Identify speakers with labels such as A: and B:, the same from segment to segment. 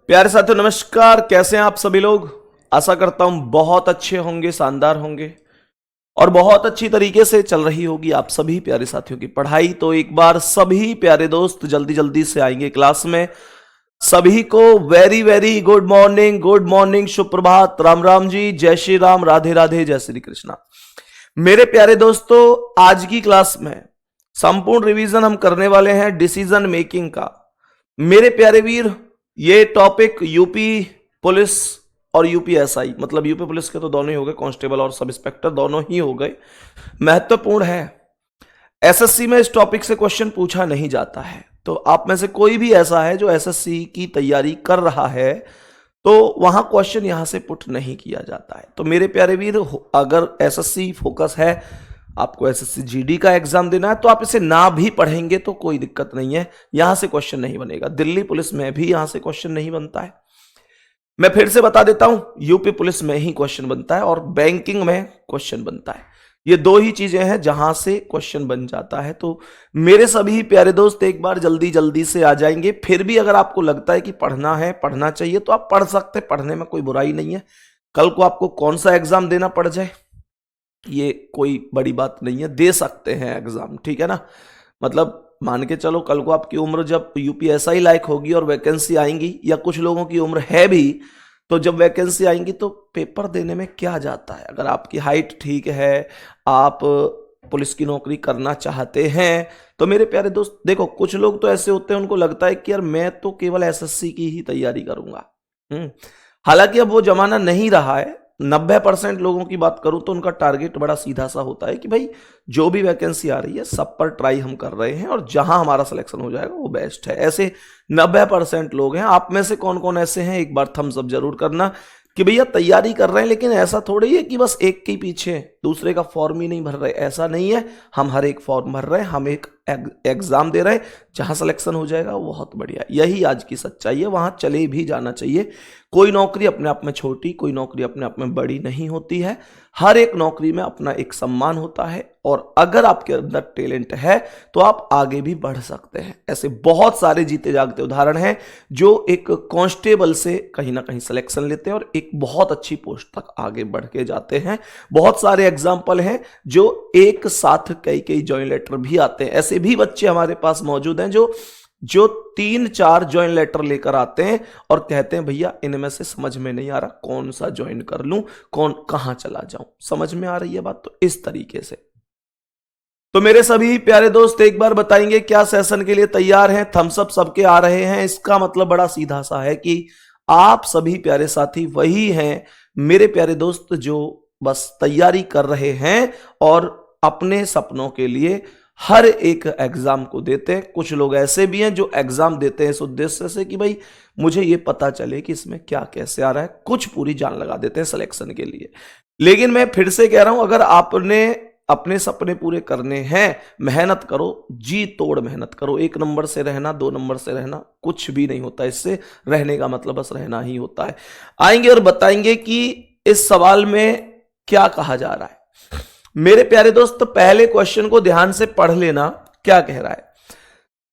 A: प्यारे साथियों नमस्कार। कैसे हैं आप सभी लोग। आशा करता हूं बहुत अच्छे होंगे, शानदार होंगे और बहुत अच्छी तरीके से चल रही होगी आप सभी प्यारे साथियों की पढ़ाई। तो एक बार सभी प्यारे दोस्त जल्दी जल्दी से आएंगे क्लास में। सभी को वेरी वेरी गुड मॉर्निंग, सुप्रभात, राम राम जी, जय श्री राम, राधे राधे, जय श्री कृष्णा। मेरे प्यारे दोस्तों, आज की क्लास में संपूर्ण रिवीजन हम करने वाले हैं डिसीजन मेकिंग का। मेरे प्यारे वीर, ये टॉपिक यूपी पुलिस और यूपीएसआई, मतलब यूपी पुलिस के तो दोनों ही हो गए, कांस्टेबल और सब इंस्पेक्टर दोनों ही हो गए, महत्वपूर्ण है। एसएससी में इस टॉपिक से क्वेश्चन पूछा नहीं जाता है। तो आप में से कोई भी ऐसा है जो एसएससी की तैयारी कर रहा है तो वहां क्वेश्चन यहां से पुट नहीं किया जाता है। तो मेरे प्यारे वीर, अगर एसएससी फोकस है, आपको एसएससी जीडी का एग्जाम देना है, तो आप इसे ना भी पढ़ेंगे तो कोई दिक्कत नहीं है, यहां से क्वेश्चन नहीं बनेगा। दिल्ली पुलिस में भी यहां से क्वेश्चन नहीं बनता है। मैं फिर से बता देता हूं, यूपी पुलिस में ही क्वेश्चन बनता है और बैंकिंग में क्वेश्चन बनता है। ये दो ही चीजें हैं जहां से क्वेश्चन बन जाता है। तो मेरे सभी प्यारे दोस्त एक बार जल्दी जल्दी से आ जाएंगे। फिर भी अगर आपको लगता है कि पढ़ना है, पढ़ना चाहिए, तो आप पढ़ सकते, पढ़ने में कोई बुराई नहीं है। कल को आपको कौन सा एग्जाम देना पड़ जाए ये कोई बड़ी बात नहीं है, दे सकते हैं एग्जाम, ठीक है ना। मतलब मान के चलो कल को आपकी उम्र जब यूपीएसआई लायक होगी और वैकेंसी आएंगी, या कुछ लोगों की उम्र है भी, तो जब वैकेंसी आएंगी तो पेपर देने में क्या जाता है। अगर आपकी हाइट ठीक है, आप पुलिस की नौकरी करना चाहते हैं, तो मेरे प्यारे दोस्त देखो, कुछ लोग तो ऐसे होते हैं, उनको लगता है कि यार मैं तो केवल एसएससी की ही तैयारी करूंगा। हालांकि अब वो जमाना नहीं रहा है। 90% लोगों की बात करूं तो उनका टारगेट बड़ा सीधा सा होता है कि भाई जो भी वैकेंसी आ रही है सब पर ट्राई हम कर रहे हैं और जहां हमारा सिलेक्शन हो जाएगा वो बेस्ट है। ऐसे 90% लोग हैं। आप में से कौन कौन ऐसे हैं, एक बार थम्स अप जरूर करना कि भैया तैयारी कर रहे हैं, लेकिन ऐसा थोड़ी है कि बस एक के पीछे दूसरे का फॉर्म ही नहीं भर रहे। ऐसा नहीं है, हम हर एक फॉर्म भर रहे हैं, हम एक एग्जाम दे रहे हैं, जहां सिलेक्शन हो जाएगा वो बहुत बढ़िया। यही आज की सच्चाई है, वहां चले भी जाना चाहिए। कोई नौकरी अपने आप में छोटी, कोई नौकरी अपने आप में बड़ी नहीं होती है। हर एक नौकरी में अपना एक सम्मान होता है और अगर आपके अंदर टैलेंट है तो आप आगे भी बढ़ सकते हैं। ऐसे बहुत सारे जीते जागते उदाहरण हैं जो एक कांस्टेबल से कहीं ना कहीं सिलेक्शन लेते हैं और एक बहुत अच्छी पोस्ट तक आगे बढ़ के जाते हैं। बहुत सारे एग्जाम्पल हैं जो एक साथ कई कई जॉइंट लेटर भी आते हैं। ऐसे भी बच्चे हमारे पास मौजूद हैं जो 3-4 ज्वाइन लेटर लेकर आते हैं और कहते हैं भैया इनमें से समझ में नहीं आ रहा, कौन सा ज्वाइन कर लूं, कहां चला जाऊं। समझ में आ रही है बात। तो इस तरीके से तो मेरे सभी प्यारे दोस्त एक बार बताएंगे क्या सेशन के लिए तैयार हैं। थम्स अप सबके आ रहे हैं, इसका मतलब बड़ा सीधा सा है कि आप सभी प्यारे साथी वही हैं मेरे प्यारे दोस्त जो बस तैयारी कर रहे हैं और अपने सपनों के लिए हर एक एग्जाम को देते हैं। कुछ लोग ऐसे भी हैं जो एग्जाम देते हैं इस उद्देश्य से कि भाई मुझे ये पता चले कि इसमें क्या कैसे आ रहा है, कुछ पूरी जान लगा देते हैं सिलेक्शन के लिए। लेकिन मैं फिर से कह रहा हूं, अगर आपने अपने सपने पूरे करने हैं, मेहनत करो, जी तोड़ मेहनत करो। 1 नंबर से रहना, 2 नंबर से रहना कुछ भी नहीं होता। इससे रहने का मतलब बस रहना ही होता है। आएंगे और बताएंगे कि इस सवाल में क्या कहा जा रहा है। मेरे प्यारे दोस्त पहले क्वेश्चन को ध्यान से पढ़ लेना, क्या कह रहा है।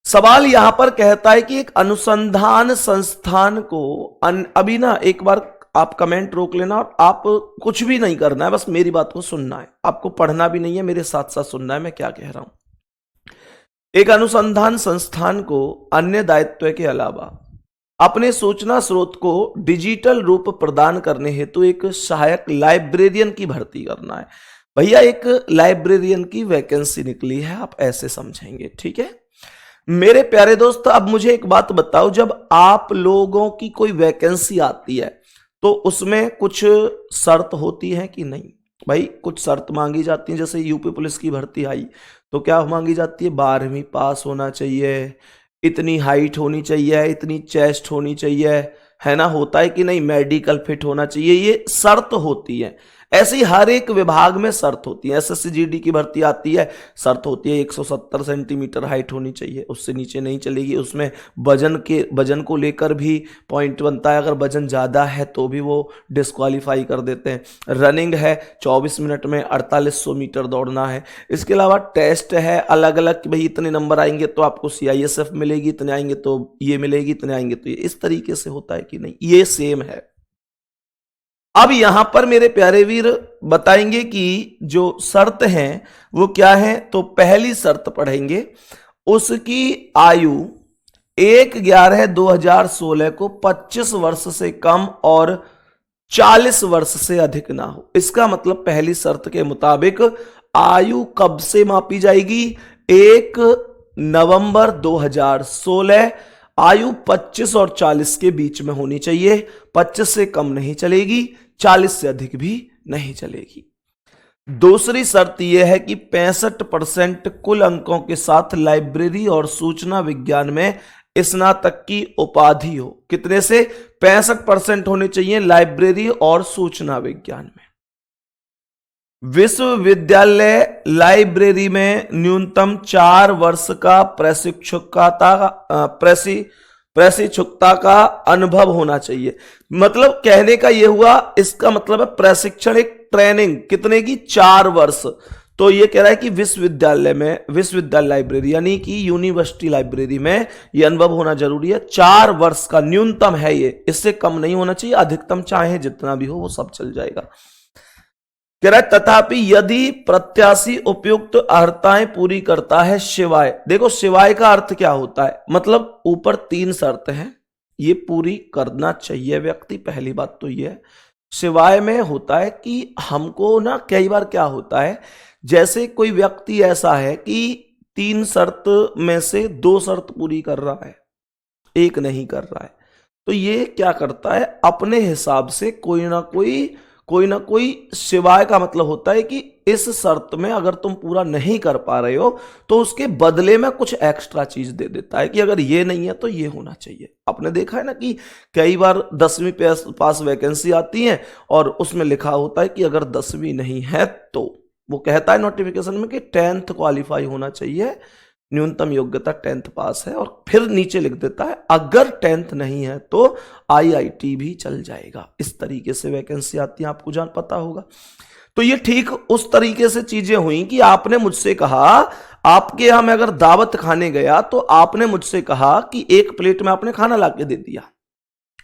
A: सवाल यहां पर कहता है कि एक अनुसंधान संस्थान को अभी ना एक बार आप कमेंट रोक लेना और आप कुछ भी नहीं करना है, बस मेरी बात को सुनना है। आपको पढ़ना भी नहीं है, मेरे साथ साथ सुनना है मैं क्या कह रहा हूं। एक अनुसंधान संस्थान को अन्य दायित्व के अलावा अपने सूचना स्रोत को डिजिटल रूप प्रदान करने हेतु एक सहायक लाइब्रेरियन की भर्ती करना है। भैया एक लाइब्रेरियन की वैकेंसी निकली है, आप ऐसे समझेंगे, ठीक है। मेरे प्यारे दोस्त अब मुझे एक बात बताओ, जब आप लोगों की कोई वैकेंसी आती है तो उसमें कुछ शर्त होती है कि नहीं। भाई कुछ शर्त मांगी जाती है। जैसे यूपी पुलिस की भर्ती आई तो क्या मांगी जाती है, 12वीं पास होना चाहिए, इतनी हाइट होनी चाहिए, इतनी चेस्ट होनी चाहिए, है ना। होता है कि नहीं, मेडिकल फिट होना चाहिए, ये शर्त होती है। ऐसी हर एक विभाग में शर्त होती है। एसएससी जीडी की भर्ती आती है, शर्त होती है 170 सेंटीमीटर हाइट होनी चाहिए, उससे नीचे नहीं चलेगी। उसमें वजन को लेकर भी पॉइंट बनता है, अगर वजन ज्यादा है तो भी वो डिस्क्वालीफाई कर देते हैं। रनिंग है 24 मिनट में 4800 मीटर दौड़ना है। इसके अलावा टेस्ट है अलग अलग कि भाई इतने नंबर आएंगे तो आपको सीआईएसएफ मिलेगी, इतने आएंगे तो ये मिलेगी, इतने आएंगे तो ये। इस तरीके से होता है कि नहीं, ये सेम है। अब यहां पर मेरे प्यारे वीर बताएंगे कि जो शर्त है वो क्या है। तो पहली शर्त पढ़ेंगे, उसकी आयु 1/11/2016 को 25 वर्ष से कम और 40 वर्ष से अधिक ना हो। इसका मतलब पहली शर्त के मुताबिक आयु कब से मापी जाएगी? 1 नवंबर 2016। आयु 25 और 40 के बीच में होनी चाहिए, 25 से कम नहीं चलेगी, 40 से अधिक भी नहीं चलेगी। दूसरी शर्त यह है कि 65% कुल अंकों के साथ लाइब्रेरी और सूचना विज्ञान में स्नातक की उपाधि हो। कितने से? 65% होने चाहिए लाइब्रेरी और सूचना विज्ञान में। विश्वविद्यालय लाइब्रेरी में न्यूनतम 4 वर्ष का प्रशिक्षुता का अनुभव होना चाहिए। मतलब कहने का यह हुआ, इसका मतलब है प्रशिक्षण, एक ट्रेनिंग कितने की? 4 वर्ष। तो ये कह रहा है कि विश्वविद्यालय लाइब्रेरी यानी कि यूनिवर्सिटी लाइब्रेरी में ये अनुभव होना जरूरी है। 4 वर्ष का न्यूनतम है ये, इससे कम नहीं होना चाहिए, अधिकतम चाहे जितना भी हो वो सब चल जाएगा। कह रहा है तथापि यदि प्रत्याशी उपयुक्त अर्हताएं पूरी करता है शिवाय। देखो शिवाय का अर्थ क्या होता है, मतलब ऊपर 3 शर्त हैं, ये पूरी करना चाहिए व्यक्ति। पहली बात तो ये है। शिवाय में होता है कि हमको ना कई बार क्या होता है, जैसे कोई व्यक्ति ऐसा है कि 3 शर्त में से 2 शर्त पूरी कर रहा है, 1 नहीं कर रहा है, तो ये क्या करता है, अपने हिसाब से कोई ना कोई शिवाय का मतलब होता है कि इस शर्त में अगर तुम पूरा नहीं कर पा रहे हो तो उसके बदले में कुछ एक्स्ट्रा चीज दे देता है कि अगर ये नहीं है तो ये होना चाहिए। आपने देखा है ना कि कई बार 10वीं पास वैकेंसी आती है और उसमें लिखा होता है कि अगर 10वीं नहीं है तो वो कहता है नोटिफिकेशन में कि 10th क्वालिफाई होना चाहिए, न्यूनतम योग्यता 10th पास है, और फिर नीचे लिख देता है अगर 10th नहीं है तो आईआईटी भी चल जाएगा। इस तरीके से वैकेंसी आती है, आपको जान पता होगा। तो ये ठीक उस तरीके से चीजें हुई कि आपने मुझसे कहा, आपके यहां मैं अगर दावत खाने गया तो आपने मुझसे कहा कि एक प्लेट में आपने खाना लाके दे दिया।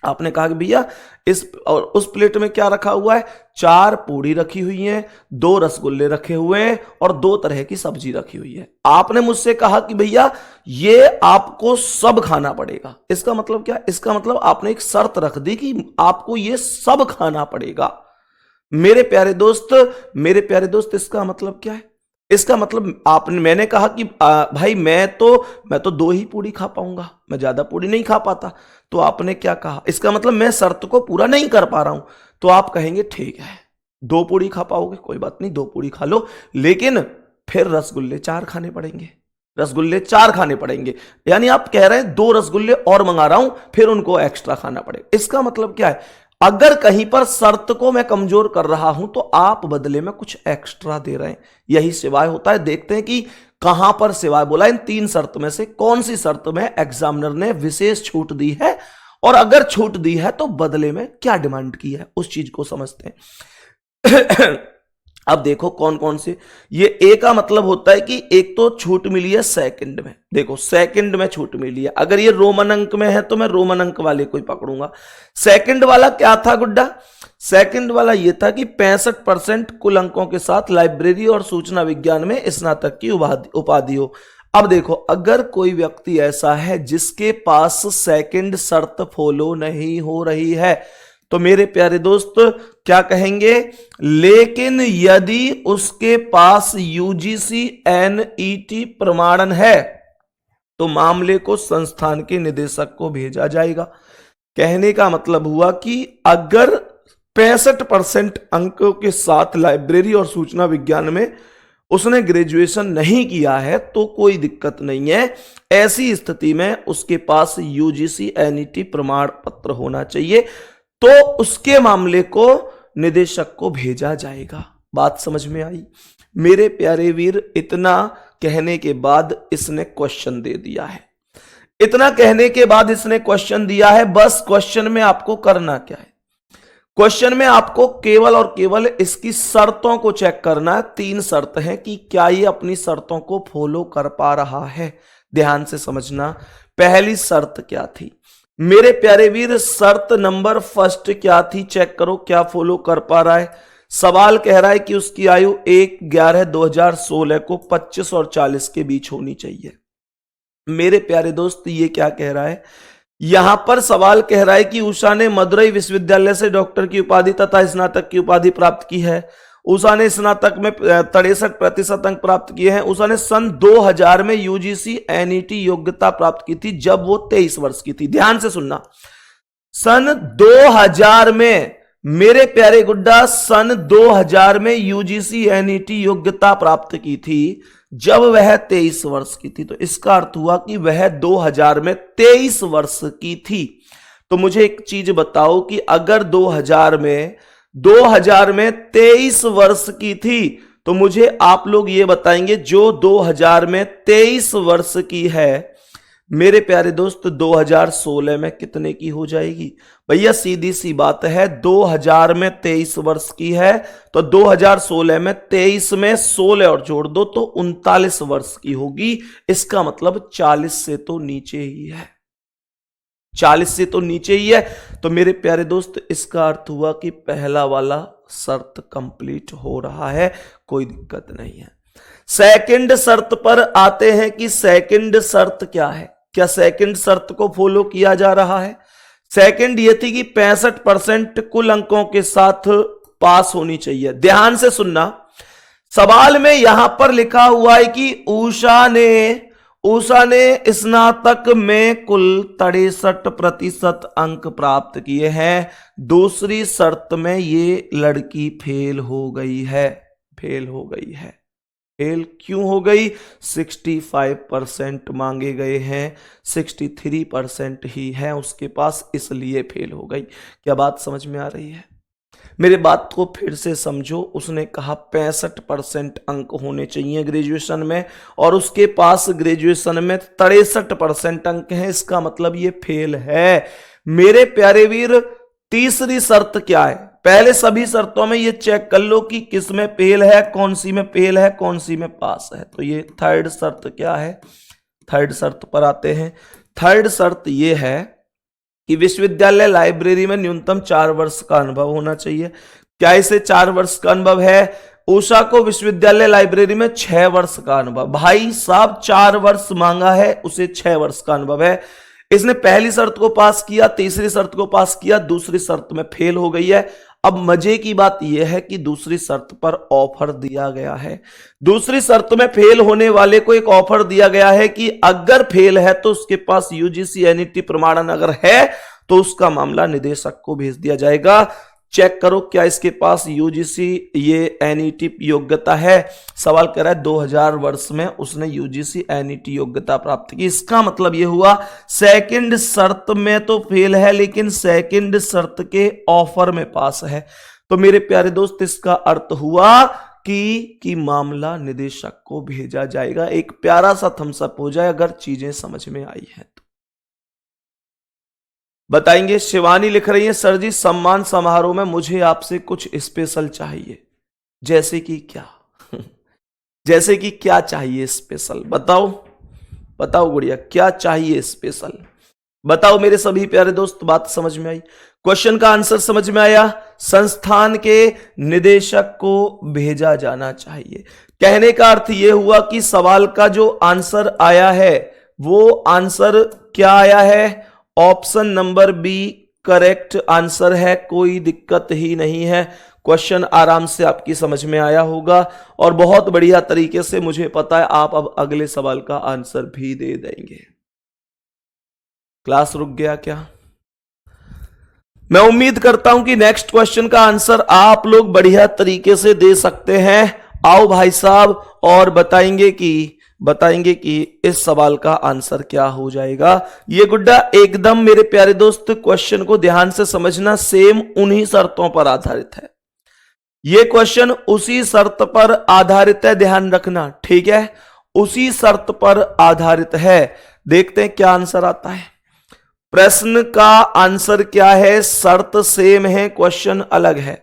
A: आपने कहा कि भैया इस और उस प्लेट में क्या रखा हुआ है, 4 पूड़ी रखी हुई हैं, 2 रसगुल्ले रखे हुए हैं और 2 तरह की सब्जी रखी हुई है। आपने मुझसे कहा कि भैया ये आपको सब खाना पड़ेगा। इसका मतलब क्या? इसका मतलब आपने एक शर्त रख दी कि आपको ये सब खाना पड़ेगा। मेरे प्यारे दोस्त इसका मतलब क्या है? इसका मतलब मैंने कहा कि भाई मैं तो 2 ही पूड़ी खा पाऊंगा, मैं ज्यादा पूड़ी नहीं खा पाता। तो आपने क्या कहा? इसका मतलब मैं शर्त को पूरा नहीं कर पा रहा हूं। तो आप कहेंगे ठीक है 2 पूड़ी खा पाओगे, कोई बात नहीं 2 पूड़ी खा लो, लेकिन फिर रसगुल्ले 4 खाने पड़ेंगे। यानी आप कह रहे हैं 2 रसगुल्ले और मंगा रहा हूं, फिर उनको एक्स्ट्रा खाना पड़ेगा। इसका मतलब क्या है? अगर कहीं पर शर्त को मैं कमजोर कर रहा हूं तो आप बदले में कुछ एक्स्ट्रा दे रहे हैं, यही सिवाय होता है। देखते हैं कि कहां पर सिवाय बोला, इन 3 शर्त में से कौन सी शर्त में एग्जामिनर ने विशेष छूट दी है, और अगर छूट दी है तो बदले में क्या डिमांड की है, उस चीज को समझते हैं। अब देखो कौन कौन से। ये ए का मतलब होता है कि एक तो छूट मिली है सेकंड में। देखो सेकंड में छूट मिली है, अगर ये रोमन अंक में है तो मैं रोमन अंक वाले को ही पकड़ूंगा। सेकंड वाला क्या था गुड्डा? सेकंड वाला ये था कि 65% कुल अंकों के साथ लाइब्रेरी और सूचना विज्ञान में स्नातक की उपाधि हो। अब देखो अगर कोई व्यक्ति ऐसा है जिसके पास सेकंड शर्त फॉलो नहीं हो रही है तो मेरे प्यारे दोस्त क्या कहेंगे? लेकिन यदि उसके पास यूजीसी एनईटी प्रमाणन है तो मामले को संस्थान के निदेशक को भेजा जाएगा। कहने का मतलब हुआ कि अगर 65% अंकों के साथ लाइब्रेरी और सूचना विज्ञान में उसने ग्रेजुएशन नहीं किया है तो कोई दिक्कत नहीं है। ऐसी स्थिति में उसके पास यूजीसी एनईटी प्रमाण पत्र होना चाहिए, तो उसके मामले को निदेशक को भेजा जाएगा। बात समझ में आई? मेरे प्यारे वीर, इतना कहने के बाद इसने क्वेश्चन दे दिया है। इतना कहने के बाद इसने क्वेश्चन दिया है। बस क्वेश्चन में आपको करना क्या है? क्वेश्चन में आपको केवल और केवल इसकी शर्तों को चेक करना है। 3 शर्त हैं कि क्या ये अपनी शर्तों को फॉलो कर पा रहा है। ध्यान से समझना। पहली शर्त क्या थी मेरे प्यारे वीर? शर्त नंबर फर्स्ट क्या थी? चेक करो क्या फॉलो कर पा रहा है। सवाल कह रहा है कि उसकी आयु 1/11/2016 को 25 और 40 के बीच होनी चाहिए। मेरे प्यारे दोस्त, ये क्या कह रहा है? यहां पर सवाल कह रहा है कि उषा ने मदुरई विश्वविद्यालय से डॉक्टर की उपाधि तथा स्नातक की उपाधि प्राप्त की है। उषा ने स्नातक में 63% अंक प्राप्त किए हैं। उषा ने सन 2000 में यूजीसी एनईटी योग्यता प्राप्त की थी जब वो 23 वर्ष की थी। ध्यान से सुनना। सन 2000 में मेरे प्यारे गुड्डा, सन 2000 में यूजीसी एनईटी योग्यता प्राप्त की थी जब वह 23 वर्ष की थी। तो इसका अर्थ हुआ कि वह 2000 में 23 वर्ष की थी। तो मुझे एक चीज बताओ कि अगर 2000 में 23 वर्ष की थी, तो मुझे आप लोग ये बताएंगे जो 2000 में 23 वर्ष की है, मेरे प्यारे दोस्त 2016 में कितने की हो जाएगी? भैया सीधी सी बात है, 2000 में 23 वर्ष की है तो 2016 में 23 में 16 और जोड़ दो तो 39 वर्ष की होगी। इसका मतलब 40 से तो नीचे ही है। 40 से तो नीचे ही है। तो मेरे प्यारे दोस्त, इसका अर्थ हुआ कि पहला वाला शर्त कंप्लीट हो रहा है, कोई दिक्कत नहीं है। सेकंड शर्त पर आते हैं कि सेकंड शर्त क्या है। क्या सेकंड शर्त को फॉलो किया जा रहा है? सेकंड ये थी कि 65% कुल अंकों के साथ पास होनी चाहिए। ध्यान से सुनना। सवाल में यहां पर लिखा हुआ है कि उषा ने स्नातक में कुल 63% अंक प्राप्त किए हैं। दूसरी शर्त में ये लड़की फेल हो गई है। फेल क्यों हो गई? 65% मांगे गए हैं, 63% ही है उसके पास, इसलिए फेल हो गई। क्या बात समझ में आ रही है? मेरे बात को फिर से समझो। उसने कहा 65% अंक होने चाहिए ग्रेजुएशन में और उसके पास ग्रेजुएशन में 63% अंक हैं। इसका मतलब ये फेल है। मेरे प्यारे वीर, तीसरी शर्त क्या है? पहले सभी शर्तों में ये चेक कर लो कि किस में फेल है, कौन सी में फेल है, कौन सी में पास है। तो ये थर्ड शर्त क्या है? थर्ड शर्त पर आते हैं। थर्ड शर्त ये है कि विश्वविद्यालय लाइब्रेरी में न्यूनतम 4 वर्ष का अनुभव होना चाहिए। क्या इसे 4 वर्ष का अनुभव है? उषा को विश्वविद्यालय लाइब्रेरी में 6 वर्ष का अनुभव। भाई साहब, 4 वर्ष मांगा है, उसे 6 वर्ष का अनुभव है। इसने पहली शर्त को पास किया, तीसरी शर्त को पास किया, दूसरी शर्त में फेल हो गई है। अब मजे की बात यह है कि दूसरी शर्त पर ऑफर दिया गया है। दूसरी शर्त में फेल होने वाले को एक ऑफर दिया गया है कि अगर फेल है तो उसके पास यूजीसी एनईटी प्रमाणन अगर है तो उसका मामला निदेशक को भेज दिया जाएगा। चेक करो क्या इसके पास यूजीसी ये एनईटी योग्यता है। सवाल कर रहा है 2000 वर्ष में उसने यूजीसी एनईटी योग्यता प्राप्त की। इसका मतलब यह हुआ सेकंड शर्त में तो फेल है लेकिन सेकंड शर्त के ऑफर में पास है। तो मेरे प्यारे दोस्त, इसका अर्थ हुआ कि मामला निदेशक को भेजा जाएगा। एक प्यारा सा थम्स अप हो जाए अगर चीजें समझ में आई है तो। बताएंगे। शिवानी लिख रही है, सर जी सम्मान समारोह में मुझे आपसे कुछ स्पेशल चाहिए। जैसे कि क्या? जैसे कि क्या चाहिए स्पेशल? बताओ गुड़िया, क्या चाहिए स्पेशल? बताओ मेरे सभी प्यारे दोस्त। बात समझ में आई? क्वेश्चन का आंसर समझ में आया? संस्थान के निदेशक को भेजा जाना चाहिए। कहने का अर्थ यह हुआ कि सवाल का जो आंसर आया है वो आंसर क्या आया है? Option number B correct answer है। कोई दिक्कत ही नहीं है। क्वेश्चन आराम से आपकी समझ में आया होगा और बहुत बढ़िया तरीके से मुझे पता है आप अब अगले सवाल का आंसर भी दे देंगे। क्लास रुक गया क्या? मैं उम्मीद करता हूं कि नेक्स्ट क्वेश्चन का आंसर आप लोग बढ़िया तरीके से दे सकते हैं। आओ भाई साहब और बताएंगे कि इस सवाल का आंसर क्या हो जाएगा। ये गुड्डा एकदम मेरे प्यारे दोस्त क्वेश्चन को ध्यान से समझना, सेम उन्हीं शर्तों पर आधारित है। ये क्वेश्चन उसी शर्त पर आधारित है, ध्यान रखना, ठीक है, उसी शर्त पर आधारित है। देखते हैं क्या आंसर आता है। प्रश्न का आंसर क्या है? शर्त सेम है, क्वेश्चन अलग है।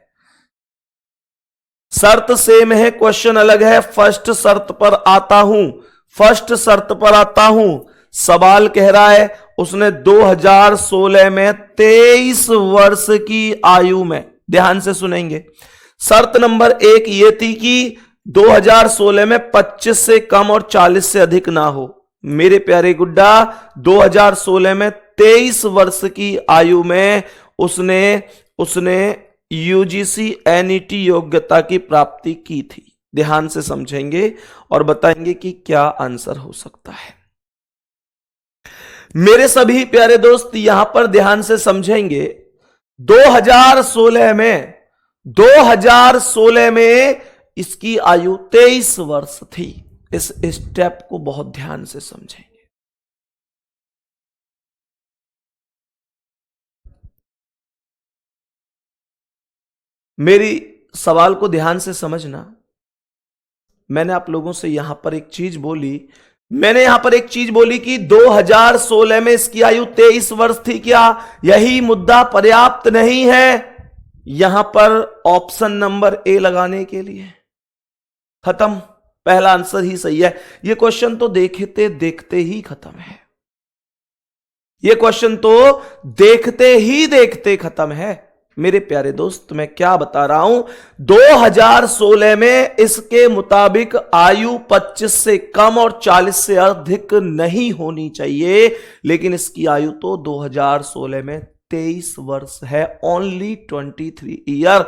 A: शर्त सेम है, क्वेश्चन अलग है। फर्स्ट शर्त पर आता हूं, फर्स्ट शर्त पर आता हूं। सवाल कह रहा है उसने 2016 में 23 वर्ष की आयु में, ध्यान से सुनेंगे। शर्त नंबर 1 ये थी कि 2016 में 25 से कम और 40 से अधिक ना हो। मेरे प्यारे गुड्डा, 2016 में 23 वर्ष की आयु में उसने यूजीसी एनईटी योग्यता की प्राप्ति की थी। ध्यान से समझेंगे और बताएंगे कि क्या आंसर हो सकता है। मेरे सभी प्यारे दोस्त यहां पर ध्यान से समझेंगे। 2016 में इसकी आयु 23 वर्ष थी। इस स्टेप को बहुत ध्यान से समझेंगे। मेरी सवाल को ध्यान से समझना। मैंने आप लोगों से यहां पर एक चीज बोली कि 2016 में इसकी आयु 23 वर्ष थी। क्या यही मुद्दा पर्याप्त नहीं है यहां पर ऑप्शन नंबर ए लगाने के लिए? खत्म, पहला आंसर ही सही है। यह क्वेश्चन तो देखते देखते ही खत्म है। यह क्वेश्चन तो देखते ही देखते खत्म है। मेरे प्यारे दोस्त, मैं क्या बता रहा हूं, 2016 में इसके मुताबिक आयु 25 से कम और 40 से अधिक नहीं होनी चाहिए, लेकिन इसकी आयु तो 2016 में 23 वर्ष है, ओनली 23 ईयर।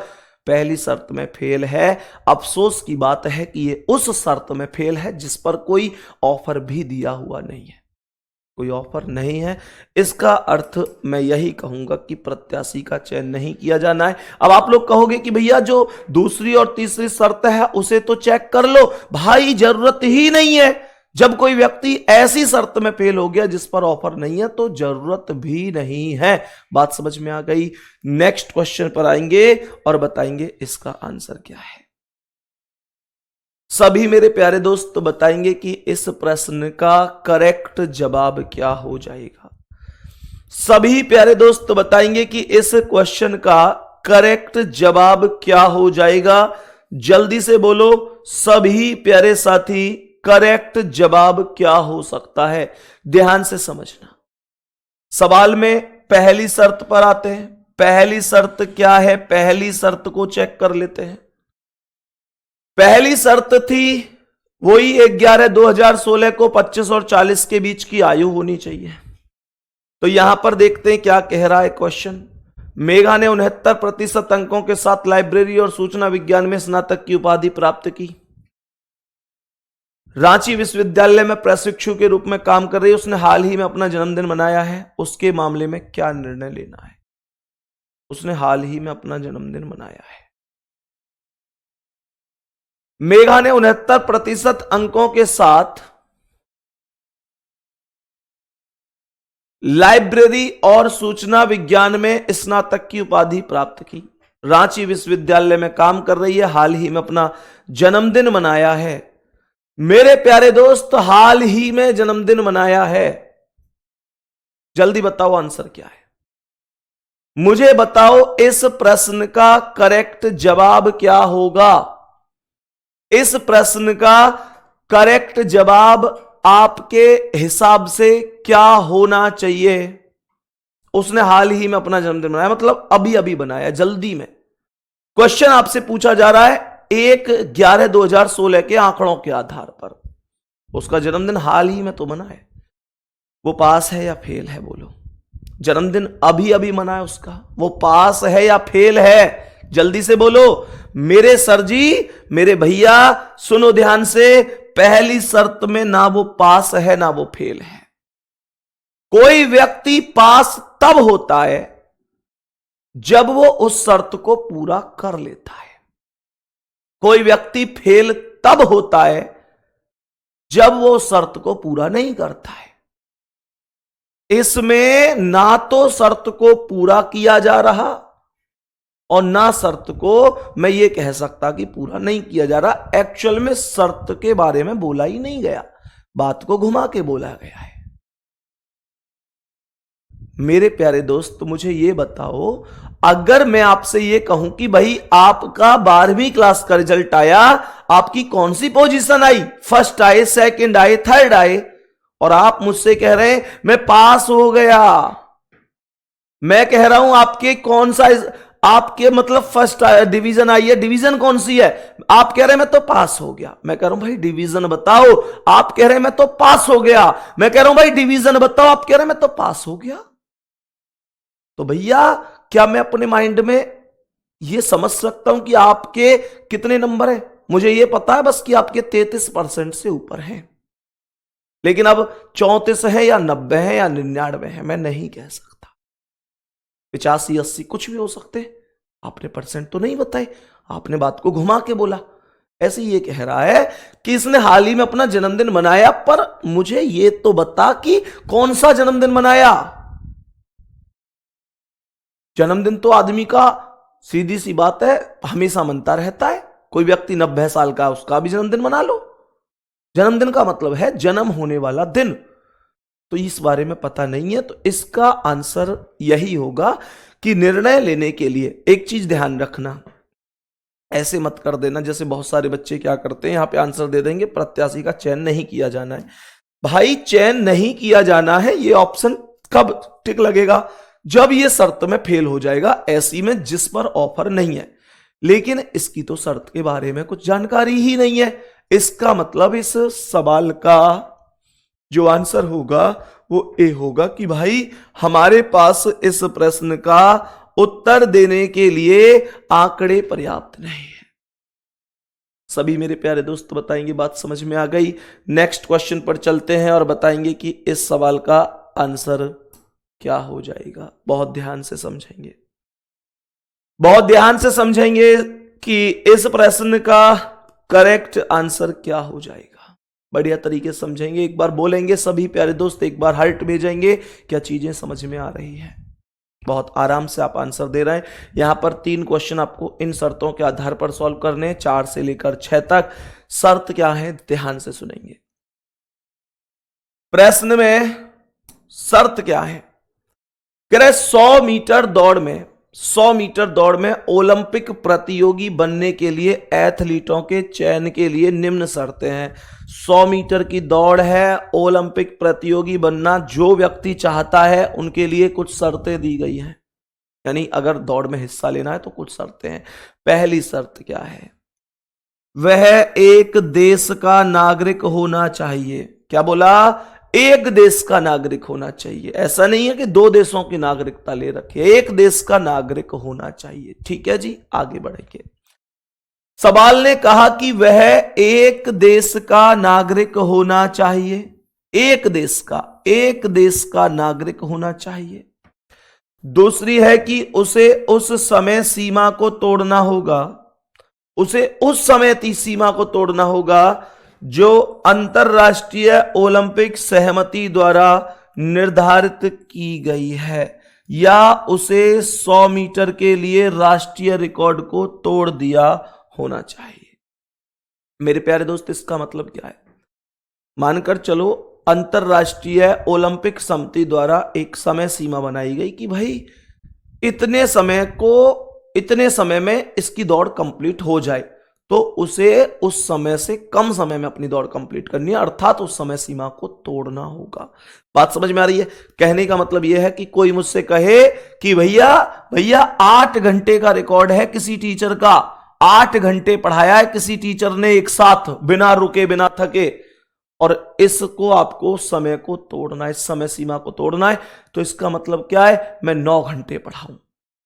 A: पहली शर्त में फेल है। अफसोस की बात है कि ये उस शर्त में फेल है जिस पर कोई ऑफर भी दिया हुआ नहीं है, कोई ऑफर नहीं है। इसका अर्थ मैं यही कहूंगा कि प्रत्याशी का चयन नहीं किया जाना है। अब आप लोग कहोगे कि भैया जो दूसरी और तीसरी शर्त है उसे तो चेक कर लो। भाई जरूरत ही नहीं है। जब कोई व्यक्ति ऐसी शर्त में फेल हो गया जिस पर ऑफर नहीं है तो जरूरत भी नहीं है। बात समझ में आ गई? नेक्स्ट क्वेश्चन पर आएंगे और बताएंगे इसका आंसर क्या है। सभी मेरे प्यारे दोस्त बताएंगे कि इस प्रश्न का करेक्ट जवाब क्या हो जाएगा। सभी प्यारे दोस्त बताएंगे कि इस क्वेश्चन का करेक्ट जवाब क्या हो जाएगा। जल्दी से बोलो सभी प्यारे साथी, करेक्ट जवाब क्या हो सकता है? ध्यान से समझना। सवाल में पहली शर्त पर आते हैं। पहली शर्त क्या है? पहली शर्त को चेक कर लेते हैं। पहली शर्त थी वही 11/2016 को 25 और 40 के बीच की आयु होनी चाहिए। तो यहां पर देखते हैं क्या कह रहा है क्वेश्चन। मेघा ने 69% अंकों के साथ लाइब्रेरी और सूचना विज्ञान में स्नातक की उपाधि प्राप्त की। रांची विश्वविद्यालय में प्रशिक्षु के रूप में काम कर रही है। उसने हाल ही में अपना जन्मदिन मनाया है। उसके मामले में क्या निर्णय लेना है? उसने हाल ही में अपना जन्मदिन मनाया है। मेघा ने 69% अंकों के साथ लाइब्रेरी और सूचना विज्ञान में स्नातक की उपाधि प्राप्त की। रांची विश्वविद्यालय में काम कर रही है। हाल ही में अपना जन्मदिन मनाया है। मेरे प्यारे दोस्त, हाल ही में जन्मदिन मनाया है। जल्दी बताओ आंसर क्या है? मुझे बताओ इस प्रश्न का करेक्ट जवाब क्या होगा। इस प्रश्न का करेक्ट जवाब आपके हिसाब से क्या होना चाहिए? उसने हाल ही में अपना जन्मदिन मनाया, मतलब अभी अभी बनाया, जल्दी में। क्वेश्चन आपसे पूछा जा रहा है 1/11/2016 के आंकड़ों के आधार पर। उसका जन्मदिन हाल ही में तो मना है। वो पास है या फेल है? बोलो। जन्मदिन अभी अभी मना है उसका, वो पास है या फेल है? जल्दी से बोलो। मेरे सर जी, मेरे भैया, सुनो ध्यान से। पहली शर्त में ना वो पास है ना वो फेल है। कोई व्यक्ति पास तब होता है जब वो उस शर्त को पूरा कर लेता है। कोई व्यक्ति फेल तब होता है जब वो शर्त को पूरा नहीं करता है। इसमें ना तो शर्त को पूरा किया जा रहा और ना शर्त को मैं ये कह सकता कि पूरा नहीं किया जा रहा। एक्चुअल में शर्त के बारे में बोला ही नहीं गया, बात को घुमा के बोला गया है। मेरे प्यारे दोस्त, मुझे ये बताओ, अगर मैं आपसे ये कहूं कि भाई आपका 12वीं क्लास का रिजल्ट आया, आपकी कौन सी पोजीशन आई, फर्स्ट आए, सेकंड आए, थर्ड आए, और आप मुझसे कह रहे हैं मैं पास हो गया। मैं कह रहा हूं आपके कौन सा, आपके मतलब फर्स्ट डिवीजन आई है, डिवीजन कौन सी है, आप कह रहे हैं मैं तो पास हो गया। मैं कह रहा हूं भाई डिवीजन बताओ, आप कह रहे हैं मैं तो पास हो गया। मैं कह रहा हूं भाई डिवीजन बताओ, आप कह रहे हैं मैं तो पास हो गया। तो भैया क्या मैं अपने माइंड में यह समझ सकता हूं कि आपके कितने नंबर है? मुझे यह पता है बस कि आपके 33% से ऊपर हैं, लेकिन अब 34 है या 90 है या 99 है मैं नहीं कह सकता। 85, 80 कुछ भी हो सकते। आपने परसेंट तो नहीं बताए, आपने बात को घुमा के बोला। ऐसे ये कह रहा है कि इसने हाल ही में अपना जन्मदिन मनाया, पर मुझे ये तो बता कि कौन सा जन्मदिन मनाया। जन्मदिन तो आदमी का सीधी सी बात है हमेशा मनता रहता है। कोई व्यक्ति 90 साल का, उसका भी जन्मदिन मना लो। जन्मदिन का मतलब है जन्म होने वाला दिन। तो इस बारे में पता नहीं है, तो इसका आंसर यही होगा कि निर्णय लेने के लिए एक चीज ध्यान रखना, ऐसे मत कर देना जैसे बहुत सारे बच्चे क्या करते हैं, यहां पे आंसर दे देंगे प्रत्याशी का चयन नहीं किया जाना है। भाई चयन नहीं किया जाना है, ये ऑप्शन कब टिक लगेगा? जब ये शर्त में फेल हो जाएगा, ऐसी में जिस पर ऑफर नहीं है। लेकिन इसकी तो शर्त के बारे में कुछ जानकारी ही नहीं है। इसका मतलब इस सवाल का जो आंसर होगा वो ए होगा कि भाई हमारे पास इस प्रश्न का उत्तर देने के लिए आंकड़े पर्याप्त नहीं है। सभी मेरे प्यारे दोस्त बताएंगे बात समझ में आ गई। नेक्स्ट क्वेश्चन पर चलते हैं और बताएंगे कि इस सवाल का आंसर क्या हो जाएगा। बहुत ध्यान से समझेंगे, बहुत ध्यान से समझेंगे कि इस प्रश्न का करेक्ट आंसर क्या हो जाएगा। बढ़िया तरीके से समझेंगे, एक बार बोलेंगे सभी प्यारे दोस्त, एक बार हार्ट भेजेंगे, क्या चीजें समझ में आ रही है। बहुत आराम से आप आंसर दे रहे हैं। यहां पर 3 क्वेश्चन आपको इन शर्तों के आधार पर सॉल्व करने हैं, 4 से लेकर 6 तक। शर्त क्या है ध्यान से सुनेंगे। प्रश्न में शर्त क्या है? कह रहे 100 मीटर दौड़ में, 100 मीटर दौड़ में ओलंपिक प्रतियोगी बनने के लिए एथलीटों के चयन के लिए निम्न शर्तें हैं। 100 मीटर की दौड़ है, ओलंपिक प्रतियोगी बनना जो व्यक्ति चाहता है उनके लिए कुछ शर्तें दी गई हैं, यानी अगर दौड़ में हिस्सा लेना है तो कुछ शर्तें हैं। पहली शर्त क्या है? वह एक देश का नागरिक होना चाहिए। क्या बोला? एक देश का नागरिक होना चाहिए। ऐसा नहीं है कि 2 देशों की नागरिकता ले रखे, एक देश का नागरिक होना चाहिए। ठीक है जी, आगे बढ़ेंगे। सवाल ने कहा कि वह एक देश का नागरिक होना चाहिए, एक देश का नागरिक होना चाहिए। दूसरी है कि उसे उस समय सीमा को तोड़ना होगा, उसे उस समय की सीमा को तोड़ना होगा जो अंतरराष्ट्रीय ओलंपिक सहमति द्वारा निर्धारित की गई है, या उसे 100 मीटर के लिए राष्ट्रीय रिकॉर्ड को तोड़ दिया होना चाहिए। मेरे प्यारे दोस्त, इसका मतलब क्या है? मानकर चलो अंतरराष्ट्रीय ओलंपिक समिति द्वारा एक समय सीमा बनाई गई कि भाई इतने समय में इसकी दौड़ कंप्लीट हो जाए, तो उसे उस समय से कम समय में अपनी दौड़ कंप्लीट करनी है, अर्थात उस समय सीमा को तोड़ना होगा। बात समझ में आ रही है? कहने का मतलब यह है कि कोई मुझसे कहे कि भैया 8 घंटे का रिकॉर्ड है किसी टीचर का, 8 घंटे पढ़ाया है किसी टीचर ने एक साथ, बिना रुके बिना थके, और इसको आपको समय को तोड़ना है, इस समय सीमा को तोड़ना है, तो इसका मतलब क्या है? मैं 9 घंटे पढ़ाऊं।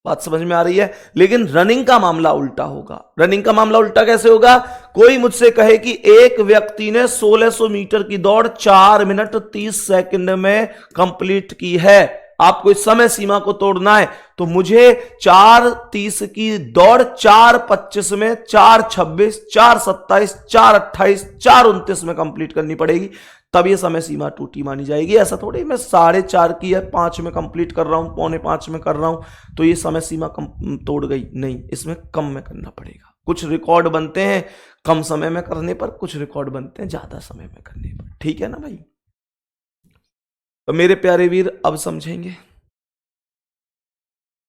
A: बात समझ में आ रही है? लेकिन रनिंग का मामला उल्टा होगा। रनिंग का मामला उल्टा कैसे होगा? कोई मुझसे कहे कि एक व्यक्ति ने 1600 मीटर की दौड़ 4 मिनट 30 सेकंड में कंप्लीट की है, आपको इस समय सीमा को तोड़ना है तो मुझे 4:30 की दौड़ 4:25 में, 4:26, 4:27, 4:28, 4:29 में कंप्लीट करनी पड़ेगी, तब ये समय सीमा टूटी मानी जाएगी। ऐसा थोड़ी मैं 4:30 की या 5 में कंप्लीट कर रहा हूं, 4:45 में कर रहा हूं तो ये समय सीमा तोड़ गई, नहीं, इसमें कम में करना पड़ेगा। कुछ रिकॉर्ड बनते हैं कम समय में करने पर, कुछ रिकॉर्ड बनते हैं ज्यादा समय में करने पर, ठीक है ना भाई। तो मेरे प्यारे वीर अब समझेंगे।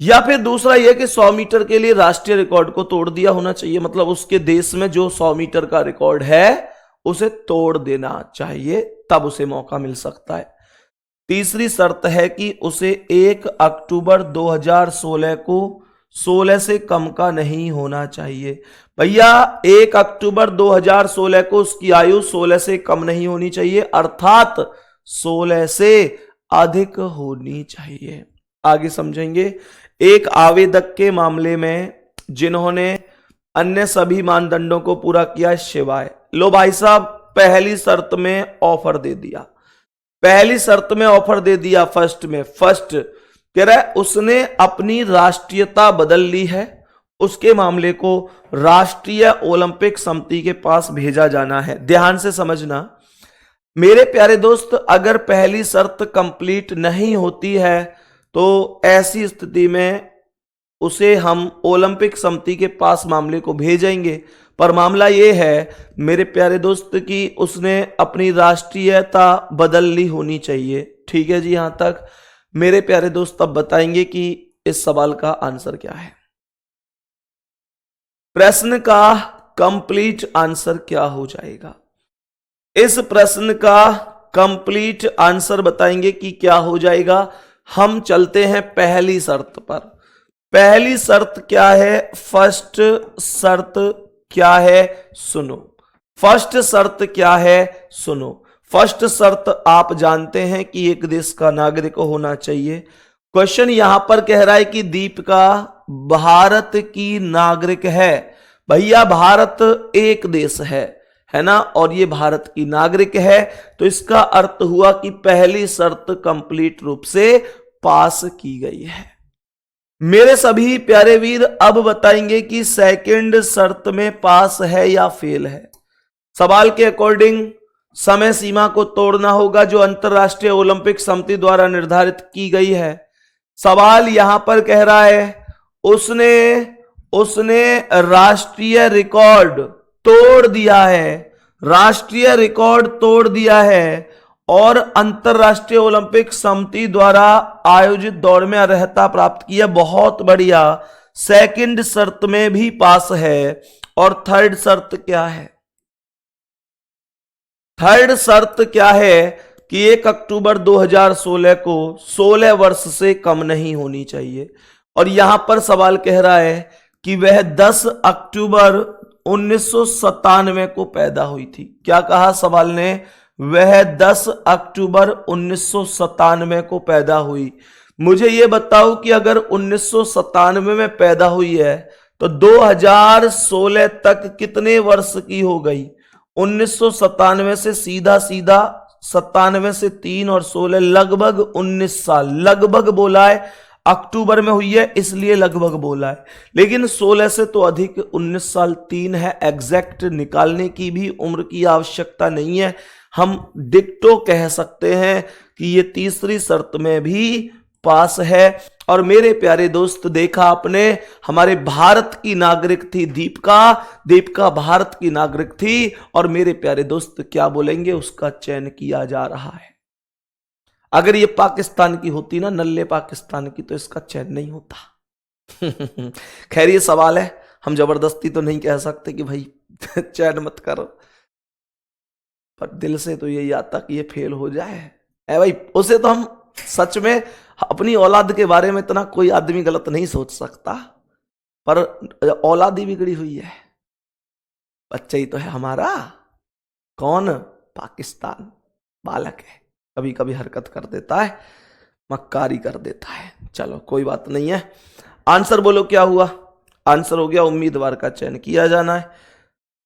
A: या फिर दूसरा यह कि 100 मीटर के लिए राष्ट्रीय रिकॉर्ड को तोड़ दिया होना चाहिए, मतलब उसके देश में जो 100 मीटर का रिकॉर्ड है उसे तोड़ देना चाहिए, तब उसे मौका मिल सकता है। तीसरी शर्त है कि उसे 1 अक्टूबर 2016 को 16 से कम का नहीं होना चाहिए। भैया 1 अक्टूबर 2016 को उसकी आयु 16 से कम नहीं होनी चाहिए, अर्थात 16 से अधिक होनी चाहिए। आगे समझेंगे। एक आवेदक के मामले में जिन्होंने अन्य सभी मानदंडों को पूरा किया शिवाय, लो भाई साहब पहली शर्त में ऑफर दे दिया, पहली शर्त में ऑफर दे दिया, फर्स्ट कह रहा है उसने अपनी राष्ट्रीयता बदल ली है, उसके मामले को राष्ट्रीय ओलंपिक समिति के पास भेजा जाना है। ध्यान से समझना मेरे प्यारे दोस्त, अगर पहली शर्त कंप्लीट नहीं होती है तो ऐसी स्थिति में उसे हम ओलंपिक समिति के पास मामले को भेजेंगे। पर मामला यह है मेरे प्यारे दोस्त कि उसने अपनी राष्ट्रीयता बदल ली होनी चाहिए। ठीक है जी, यहां तक मेरे प्यारे दोस्त अब बताएंगे कि इस सवाल का आंसर क्या है। प्रश्न का कंप्लीट आंसर क्या हो जाएगा, इस प्रश्न का कंप्लीट आंसर बताएंगे कि क्या हो जाएगा। हम चलते हैं पहली शर्त पर। पहली शर्त क्या है, फर्स्ट शर्त क्या है सुनो, फर्स्ट शर्त क्या है सुनो। फर्स्ट शर्त आप जानते हैं कि एक देश का नागरिक होना चाहिए। क्वेश्चन यहां पर कह रहा है कि दीपिका भारत की नागरिक है। भैया भारत एक देश है ना, और ये भारत की नागरिक है, तो इसका अर्थ हुआ कि पहली शर्त कंप्लीट रूप से पास की गई है। मेरे सभी प्यारे वीर अब बताएंगे कि सेकंड शर्त में पास है या फेल है। सवाल के अकॉर्डिंग समय सीमा को तोड़ना होगा जो अंतरराष्ट्रीय ओलंपिक समिति द्वारा निर्धारित की गई है। सवाल यहां पर कह रहा है उसने राष्ट्रीय रिकॉर्ड तोड़ दिया है, राष्ट्रीय रिकॉर्ड तोड़ दिया है और अंतरराष्ट्रीय ओलंपिक समिति द्वारा आयोजित दौड़ में अर्हता प्राप्त की है। बहुत बढ़िया, सेकंड शर्त में भी पास है। और थर्ड शर्त क्या है, थर्ड शर्त क्या है कि 1 अक्टूबर 2016 को 16 वर्ष से कम नहीं होनी चाहिए। और यहां पर सवाल कह रहा है कि वह 10 अक्टूबर 1997 को पैदा हुई थी। क्या कहा सवाल ने, वह 10 अक्टूबर 1997 को पैदा हुई। मुझे यह बताओ कि अगर 1997 में पैदा हुई है तो 2016 तक कितने वर्ष की हो गई। 1997 से सीधा 97 से 3 और 16 लगभग 19 साल, लगभग बोला है, अक्टूबर में हुई है इसलिए लगभग बोला है, लेकिन 16 से तो अधिक 19 साल 3 है। एग्जैक्ट निकालने की भी उम्र की आवश्यकता नहीं है, हम डिक्टो कह सकते हैं कि ये तीसरी शर्त में भी पास है। और मेरे प्यारे दोस्त देखा आपने, हमारे भारत की नागरिक थी दीपिका भारत की नागरिक थी, और मेरे प्यारे दोस्त क्या बोलेंगे, उसका चयन किया जा रहा है। अगर ये पाकिस्तान की होती ना, नल्ले पाकिस्तान की, तो इसका चयन नहीं होता। खैर ये सवाल है, हम जबरदस्ती तो नहीं कह सकते कि भाई चयन मत करो, पर दिल से तो यही आता कि ये फेल हो जाए। है भाई, उसे तो हम सच में अपनी औलाद के बारे में इतना कोई आदमी गलत नहीं सोच सकता, पर औलाद ही बिगड़ी हुई है, बच्चा ही तो है हमारा। कौन, पाकिस्तान बालक है, कभी कभी हरकत कर देता है, मक्कारी कर देता है। चलो कोई बात नहीं है। आंसर बोलो क्या हुआ, आंसर हो गया उम्मीदवार का चयन किया जाना है,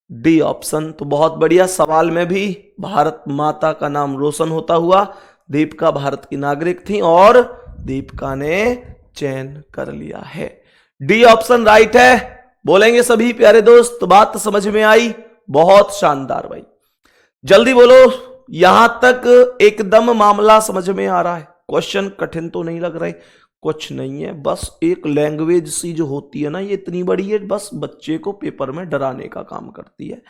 A: डी ऑप्शन। तो बहुत बढ़िया, सवाल में भी भारत माता का नाम रोशन होता हुआ दीपिका भारत की नागरिक थी और दीपिका ने चयन कर लिया है। डी ऑप्शन राइट है। बोलेंगे सभी प्यारे दोस्त, बात समझ में आई? बहुत शानदार भाई, जल्दी बोलो। यहां तक एकदम मामला समझ में आ रहा है? क्वेश्चन कठिन तो नहीं लग रहे? कुछ नहीं है, बस एक लैंग्वेज सी जो होती है ना, ये इतनी बड़ी है, बस बच्चे को पेपर में डराने का काम करती है।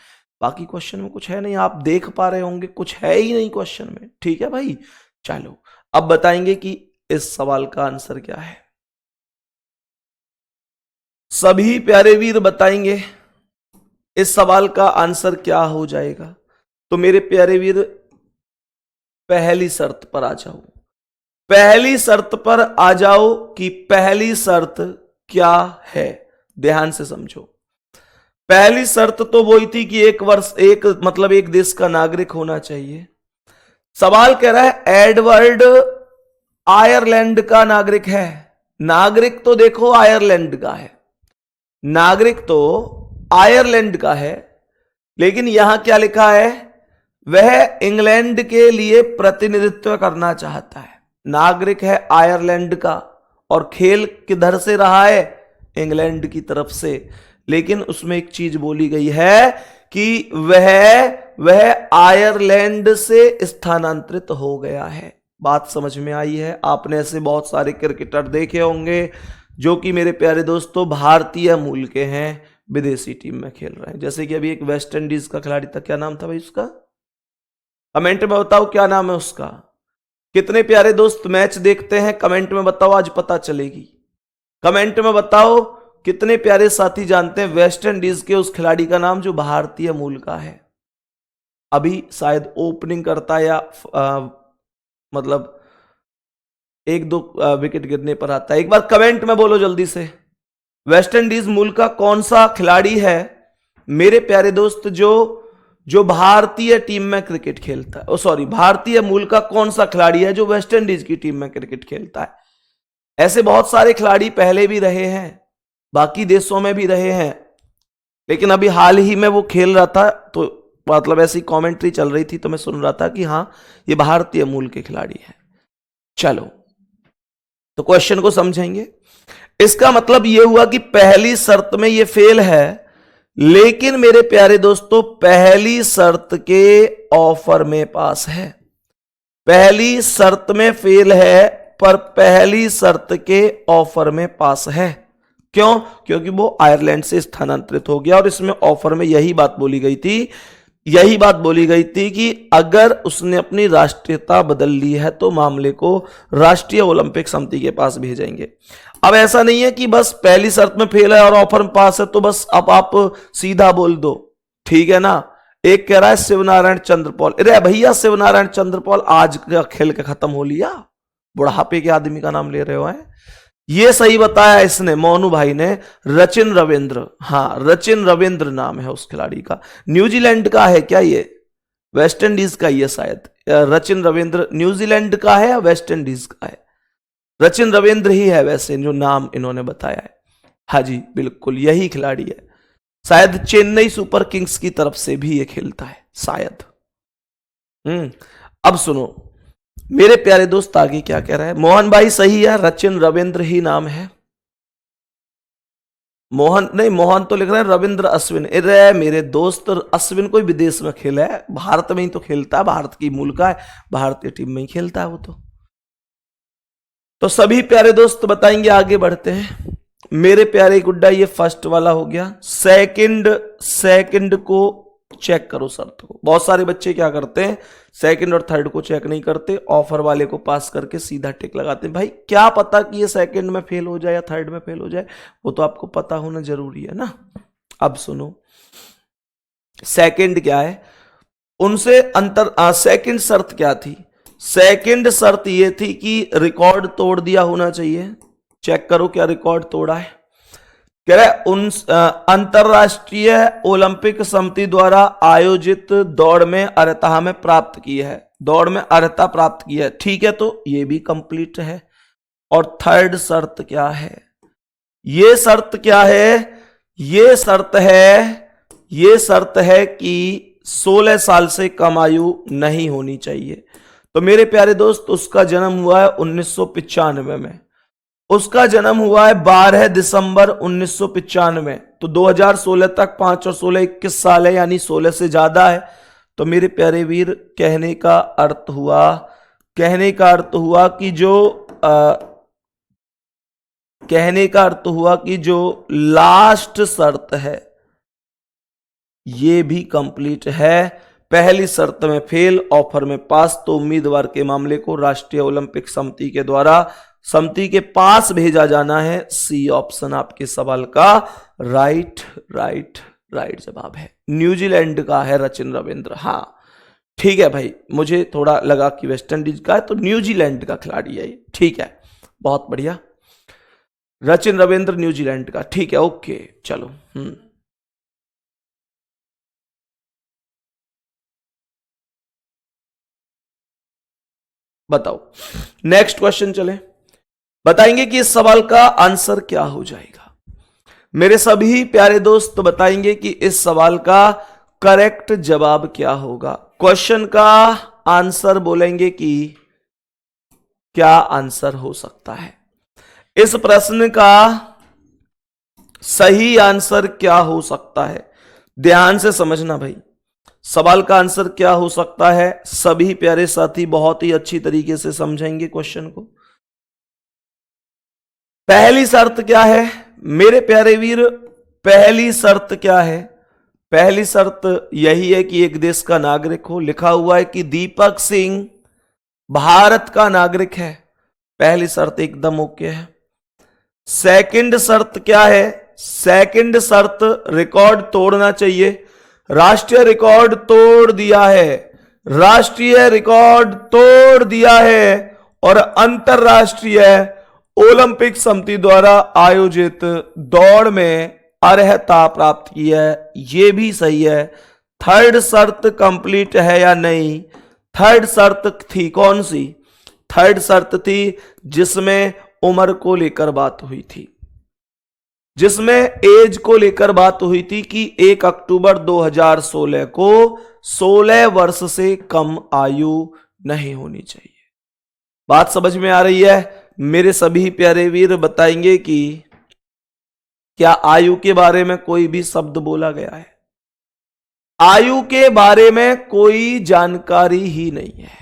A: बाकी क्वेश्चन में कुछ है नहीं, आप देख पा रहे होंगे कुछ है ही नहीं क्वेश्चन में। ठीक है भाई, चलो अब बताएंगे कि इस सवाल का आंसर क्या है। सभी प्यारे वीर बताएंगे इस सवाल का आंसर क्या हो जाएगा। तो मेरे प्यारे वीर पहली शर्त पर आ जाओ, पहली शर्त पर आ जाओ कि पहली शर्त क्या है। ध्यान से समझो, पहली शर्त तो वही थी कि एक देश का नागरिक होना चाहिए। सवाल कह रहा है एडवर्ड आयरलैंड का नागरिक है। नागरिक तो देखो आयरलैंड का है, नागरिक तो आयरलैंड का है, लेकिन यहां क्या लिखा है, वह इंग्लैंड के लिए प्रतिनिधित्व करना चाहता है। नागरिक है आयरलैंड का और खेल किधर से रहा है, इंग्लैंड की तरफ से। लेकिन उसमें एक चीज बोली गई है कि वह आयरलैंड से स्थानांतरित हो गया है। बात समझ में आई है? आपने ऐसे बहुत सारे क्रिकेटर देखे होंगे जो कि मेरे प्यारे दोस्तों भारतीय मूल के हैं, विदेशी टीम में खेल रहे हैं। जैसे कि अभी एक वेस्ट इंडीज का खिलाड़ी था, क्या नाम था भाई उसका? कमेंट में बताओ क्या नाम है उसका। कितने प्यारे दोस्त मैच देखते हैं, कमेंट में बताओ, आज पता चलेगी। कमेंट में बताओ कितने प्यारे साथी जानते हैं वेस्ट इंडीज के उस खिलाड़ी का नाम जो भारतीय मूल का है। अभी शायद ओपनिंग करता है या मतलब एक दो विकेट गिरने पर आता है। एक बार कमेंट में बोलो जल्दी से, वेस्ट इंडीज मूल का कौन सा खिलाड़ी है मेरे प्यारे दोस्त जो भारतीय टीम में क्रिकेट खेलता है। सॉरी, भारतीय मूल का कौन सा खिलाड़ी है जो वेस्ट इंडीज की टीम में क्रिकेट खेलता है। ऐसे बहुत सारे खिलाड़ी पहले भी रहे हैं, बाकी देशों में भी रहे हैं, लेकिन अभी हाल ही में वो खेल रहा था, तो मतलब ऐसी कमेंट्री चल रही थी तो मैं सुन रहा था कि हां ये भारतीय मूल के खिलाड़ी है। चलो तो क्वेश्चन को समझेंगे। इसका मतलब यह हुआ कि पहली शर्त में ये फेल है, लेकिन मेरे प्यारे दोस्तों पहली शर्त के ऑफर में पास है। पहली शर्त में फेल है पर पहली शर्त के ऑफर में पास है। क्यों? क्योंकि वो आयरलैंड से स्थानांतरित हो गया और इसमें ऑफर में यही बात बोली गई थी कि अगर उसने अपनी राष्ट्रीयता बदल ली है तो मामले को राष्ट्रीय ओलंपिक समिति के पास भेजेंगे। अब ऐसा नहीं है कि बस पहली शर्त में फेल है और ऑफर में पास है तो बस अब आप सीधा बोल दो, ठीक है ना। एक कह रहा है शिवनारायण चंद्रपॉल, अरे भैया शिवनारायण चंद्रपॉल आज का खेल के खत्म हो लिया, बुढ़ापे के आदमी का नाम ले रहे हो हैं। ये सही बताया इसने, मोनू भाई ने, रचिन रविंद्र। हाँ, रचिन रविंद्र नाम है उस खिलाड़ी का। न्यूजीलैंड का है क्या ये? वेस्ट इंडीज का ये शायद। रचिन रविंद्र न्यूजीलैंड का है या वेस्ट इंडीज का है? रचिन रविंद्र ही है वैसे जो नाम इन्होंने बताया है। हाँ जी बिल्कुल यही खिलाड़ी है, शायद चेन्नई सुपर किंग्स की तरफ से भी ये खेलता है शायद। अब सुनो मेरे प्यारे दोस्त आगे क्या कह रहा है। मोहन भाई सही है, रचिन रविंद्र ही नाम है। मोहन तो लिख रहे हैं रविंद्र अश्विन। अरे मेरे दोस्त अश्विन कोई विदेश में खेला है, भारत में ही तो खेलता है, भारत की मूल का है, भारतीय टीम में ही खेलता है वो तो सभी प्यारे दोस्त बताएंगे। आगे बढ़ते हैं मेरे प्यारे गुड्डा, ये फर्स्ट वाला हो गया। सेकंड को चेक करो शर्त को। बहुत सारे बच्चे क्या करते हैं, सेकंड और थर्ड को चेक नहीं करते, ऑफर वाले को पास करके सीधा टिक लगाते हैं। भाई क्या पता कि ये सेकंड में फेल हो जाए या थर्ड में फेल हो जाए, वो तो आपको पता होना जरूरी है ना। अब सुनो सेकंड क्या है, उनसे सेकंड शर्त क्या थी? सेकंड शर्त ये थी कि रिकॉर्ड तोड़ दिया होना चाहिए। चेक करो क्या रिकॉर्ड तोड़ा है। कह रहे अंतरराष्ट्रीय ओलंपिक समिति द्वारा आयोजित दौड़ में अर्हता में प्राप्त की है, दौड़ में अर्हता प्राप्त की है, ठीक है, तो ये भी कंप्लीट है। और थर्ड शर्त क्या है? ये शर्त क्या है? ये शर्त है कि 16 साल से कम आयु नहीं होनी चाहिए। तो मेरे प्यारे दोस्त उसका जन्म हुआ है 1995 में, उसका जन्म हुआ है 12 दिसंबर 1995। तो 2016 तक 5 और 16 21 साल है, यानी 16 से ज्यादा है। तो मेरे प्यारे वीर कहने का अर्थ हुआ कि जो लास्ट शर्त है ये भी कंप्लीट है। पहली शर्त में फेल, ऑफर में पास। तो उम्मीदवार के मामले को राष्ट्रीय ओलंपिक समिति के द्वारा समिति के पास भेजा जाना है। सी ऑप्शन आपके सवाल का राइट जवाब है। न्यूजीलैंड का है रचिन रविंद्र। हाँ ठीक है भाई, मुझे थोड़ा लगा कि वेस्ट इंडीज का है, तो न्यूजीलैंड का खिलाड़ी है ये। ठीक है, बहुत बढ़िया। रचिन रविंद्र न्यूजीलैंड का, ठीक है, ओके चलो। बताओ, नेक्स्ट क्वेश्चन चले। बताएंगे कि इस सवाल का आंसर क्या हो जाएगा। मेरे सभी प्यारे दोस्त बताएंगे कि इस सवाल का करेक्ट जवाब क्या होगा। क्वेश्चन का आंसर बोलेंगे कि क्या आंसर हो सकता है, इस प्रश्न का सही आंसर क्या हो सकता है। ध्यान से समझना भाई, सवाल का आंसर क्या हो सकता है। सभी प्यारे साथी बहुत ही अच्छी तरीके से समझेंगे क्वेश्चन को। पहली शर्त क्या है मेरे प्यारे वीर, पहली शर्त क्या है। पहली शर्त यही है कि एक देश का नागरिक हो। लिखा हुआ है कि दीपक सिंह भारत का नागरिक है। पहली शर्त एकदम ओके है। सेकंड शर्त क्या है, सेकंड शर्त रिकॉर्ड तोड़ना चाहिए। राष्ट्रीय रिकॉर्ड तोड़ दिया है, राष्ट्रीय रिकॉर्ड तोड़ दिया है और अंतरराष्ट्रीय ओलंपिक समिति द्वारा आयोजित दौड़ में अर्हता प्राप्त की है। यह भी सही है। थर्ड शर्त कंप्लीट है या नहीं। थर्ड शर्त थी कौन सी, थर्ड शर्त थी जिसमें उम्र को लेकर बात हुई थी, जिसमें एज को लेकर बात हुई थी कि 1 अक्टूबर 2016 को 16 वर्ष से कम आयु नहीं होनी चाहिए। बात समझ में आ रही है। मेरे सभी प्यारे वीर बताएंगे कि क्या आयु के बारे में कोई भी शब्द बोला गया है। आयु के बारे में कोई जानकारी ही नहीं है,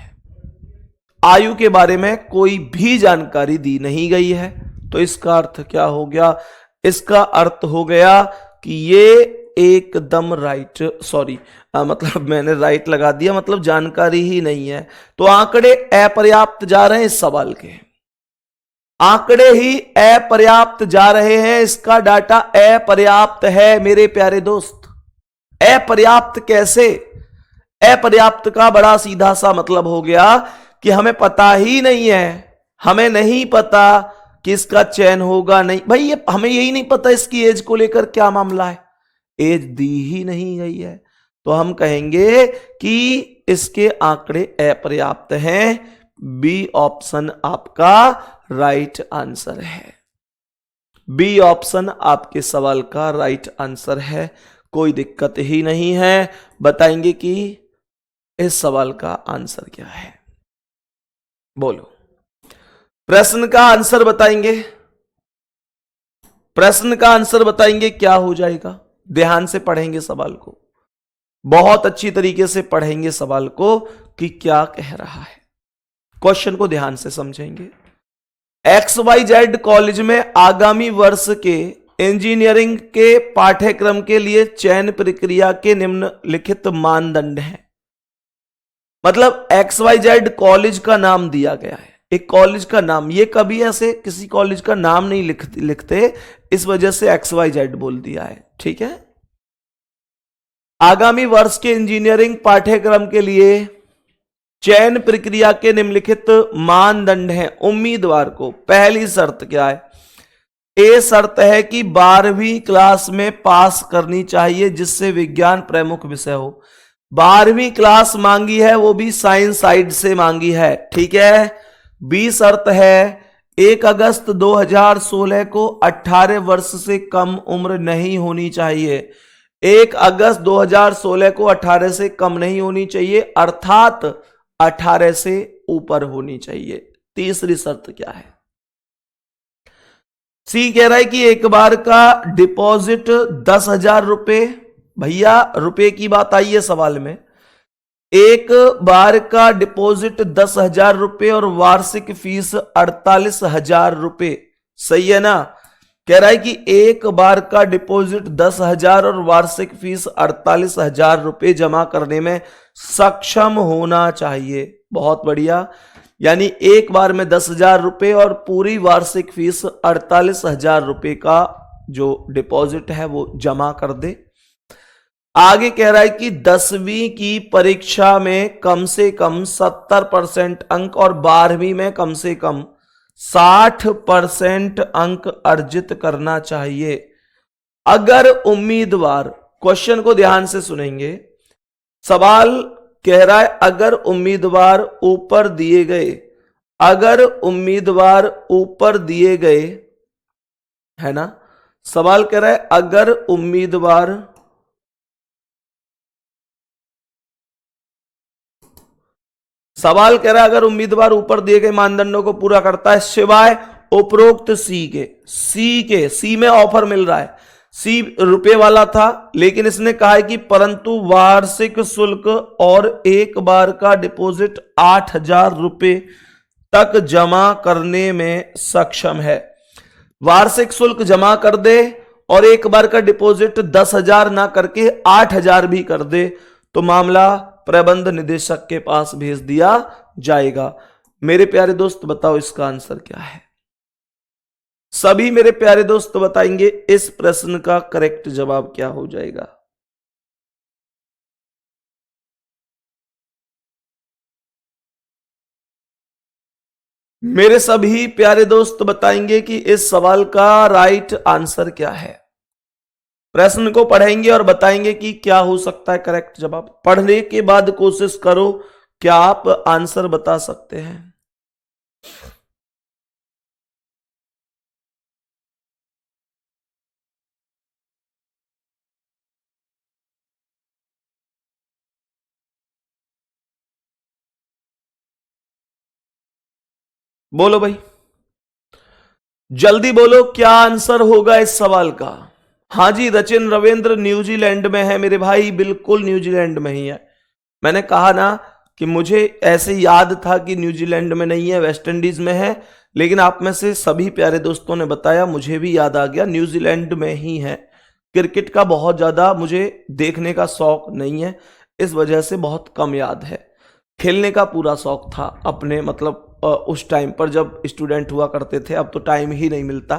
A: आयु के बारे में कोई भी जानकारी दी नहीं गई है। तो इसका अर्थ क्या हो गया, इसका अर्थ हो गया कि ये एकदम राइट, सॉरी मतलब मैंने राइट लगा दिया, मतलब जानकारी ही नहीं है। तो आंकड़े अपर्याप्त जा रहे हैं इस सवाल के, आंकड़े ही अपर्याप्त जा रहे हैं, इसका डाटा अपर्याप्त है मेरे प्यारे दोस्त। अपर्याप्त कैसे, अपर्याप्त का बड़ा सीधा सा मतलब हो गया कि हमें पता ही नहीं है, हमें नहीं पता कि इसका चयन होगा नहीं। भाई ये हमें यही नहीं पता इसकी एज को लेकर क्या मामला है, एज दी ही नहीं गई है। तो हम कहेंगे कि इसके आंकड़े अपर्याप्त हैं। बी ऑप्शन आपका राइट आंसर है। बी ऑप्शन आपके सवाल का राइट आंसर है, कोई दिक्कत ही नहीं है। बताएंगे कि इस सवाल का आंसर क्या है, बोलो। प्रश्न का आंसर बताएंगे, प्रश्न का आंसर बताएंगे क्या हो जाएगा। ध्यान से पढ़ेंगे सवाल को, बहुत अच्छी तरीके से पढ़ेंगे सवाल को कि क्या कह रहा है। क्वेश्चन को ध्यान से समझेंगे। XYZ कॉलेज में आगामी वर्ष के इंजीनियरिंग के पाठ्यक्रम के लिए चयन प्रक्रिया के निम्नलिखित मानदंड हैं। मतलब XYZ कॉलेज का नाम दिया गया है, एक कॉलेज का नाम। ये कभी ऐसे किसी कॉलेज का नाम नहीं लिखते, इस वजह से XYZ बोल दिया है, ठीक है। आगामी वर्ष के इंजीनियरिंग पाठ्यक्रम के लिए चयन प्रक्रिया के निम्नलिखित मानदंड हैं उम्मीदवार को। पहली शर्त क्या है, ए शर्त है कि 12वीं क्लास में पास करनी चाहिए जिससे विज्ञान प्रमुख विषय हो। 12वीं क्लास मांगी है, वो भी साइंस साइड से मांगी है, ठीक है। बी शर्त है 1 अगस्त 2016 को 18 वर्ष से कम उम्र नहीं होनी चाहिए। 1 अगस्त 2016 को 18 से कम नहीं होनी चाहिए, 18 से ऊपर होनी चाहिए। तीसरी शर्त क्या है? सी कह रहा है कि एक बार का डिपॉजिट 10,000 रुपए। भैया रुपए की बात आई है सवाल में। एक बार का डिपॉजिट 10,000 रुपए और वार्षिक फीस 48,000 रुपए, सही है ना? कह रहा है कि एक बार का डिपॉजिट 10,000 और वार्षिक फीस 48,000 रुपए जमा करने में सक्षम होना चाहिए। बहुत बढ़िया। यानी एक बार में 10,000 रुपए और पूरी वार्षिक फीस 48,000 रुपए का जो डिपॉजिट है वो जमा कर दे। आगे कह रहा है कि 10वीं की परीक्षा में कम से कम 70% अंक और 12वीं में कम से कम 60% अंक अर्जित करना चाहिए। अगर उम्मीदवार, क्वेश्चन को ध्यान से सुनेंगे, सवाल कह रहा है अगर उम्मीदवार ऊपर दिए गए, अगर उम्मीदवार ऊपर दिए गए, है ना? सवाल कह रहा है अगर उम्मीदवार सवाल कह रहा है अगर उम्मीदवार ऊपर दिए गए मानदंडों को पूरा करता है सिवाय उपरोक्त सी में ऑफर मिल रहा है। सी रुपए वाला था, लेकिन इसने कहा है कि परंतु वार्षिक शुल्क और एक बार का डिपॉजिट 8,000 रुपए तक जमा करने में सक्षम है। वार्षिक शुल्क जमा कर दे और एक बार का डिपॉजिट 10,000 ना करके 8,000 भी कर दे तो मामला प्रबंध निदेशक के पास भेज दिया जाएगा। मेरे प्यारे दोस्त बताओ इसका आंसर क्या है? सभी मेरे प्यारे दोस्त बताएंगे इस प्रश्न का करेक्ट जवाब क्या हो जाएगा। मेरे सभी प्यारे दोस्त बताएंगे कि इस सवाल का राइट आंसर क्या है। प्रश्न को पढ़ेंगे और बताएंगे कि क्या हो सकता है करेक्ट जवाब। पढ़ने के बाद कोशिश करो, क्या आप आंसर बता सकते हैं? बोलो भाई, जल्दी बोलो क्या आंसर होगा इस सवाल का। हाँ जी, रचिन रविंद्र न्यूजीलैंड में है मेरे भाई, बिल्कुल न्यूजीलैंड में ही है। मैंने कहा ना कि मुझे ऐसे याद था कि न्यूजीलैंड में नहीं है, वेस्ट इंडीज में है, लेकिन आप में से सभी प्यारे दोस्तों ने बताया, मुझे भी याद आ गया न्यूजीलैंड में ही है। क्रिकेट का बहुत ज्यादा मुझे देखने का शौक नहीं है, इस वजह से बहुत कम याद है। खेलने का पूरा शौक था अपने, मतलब उस टाइम पर जब स्टूडेंट हुआ करते थे, अब तो टाइम ही नहीं मिलता।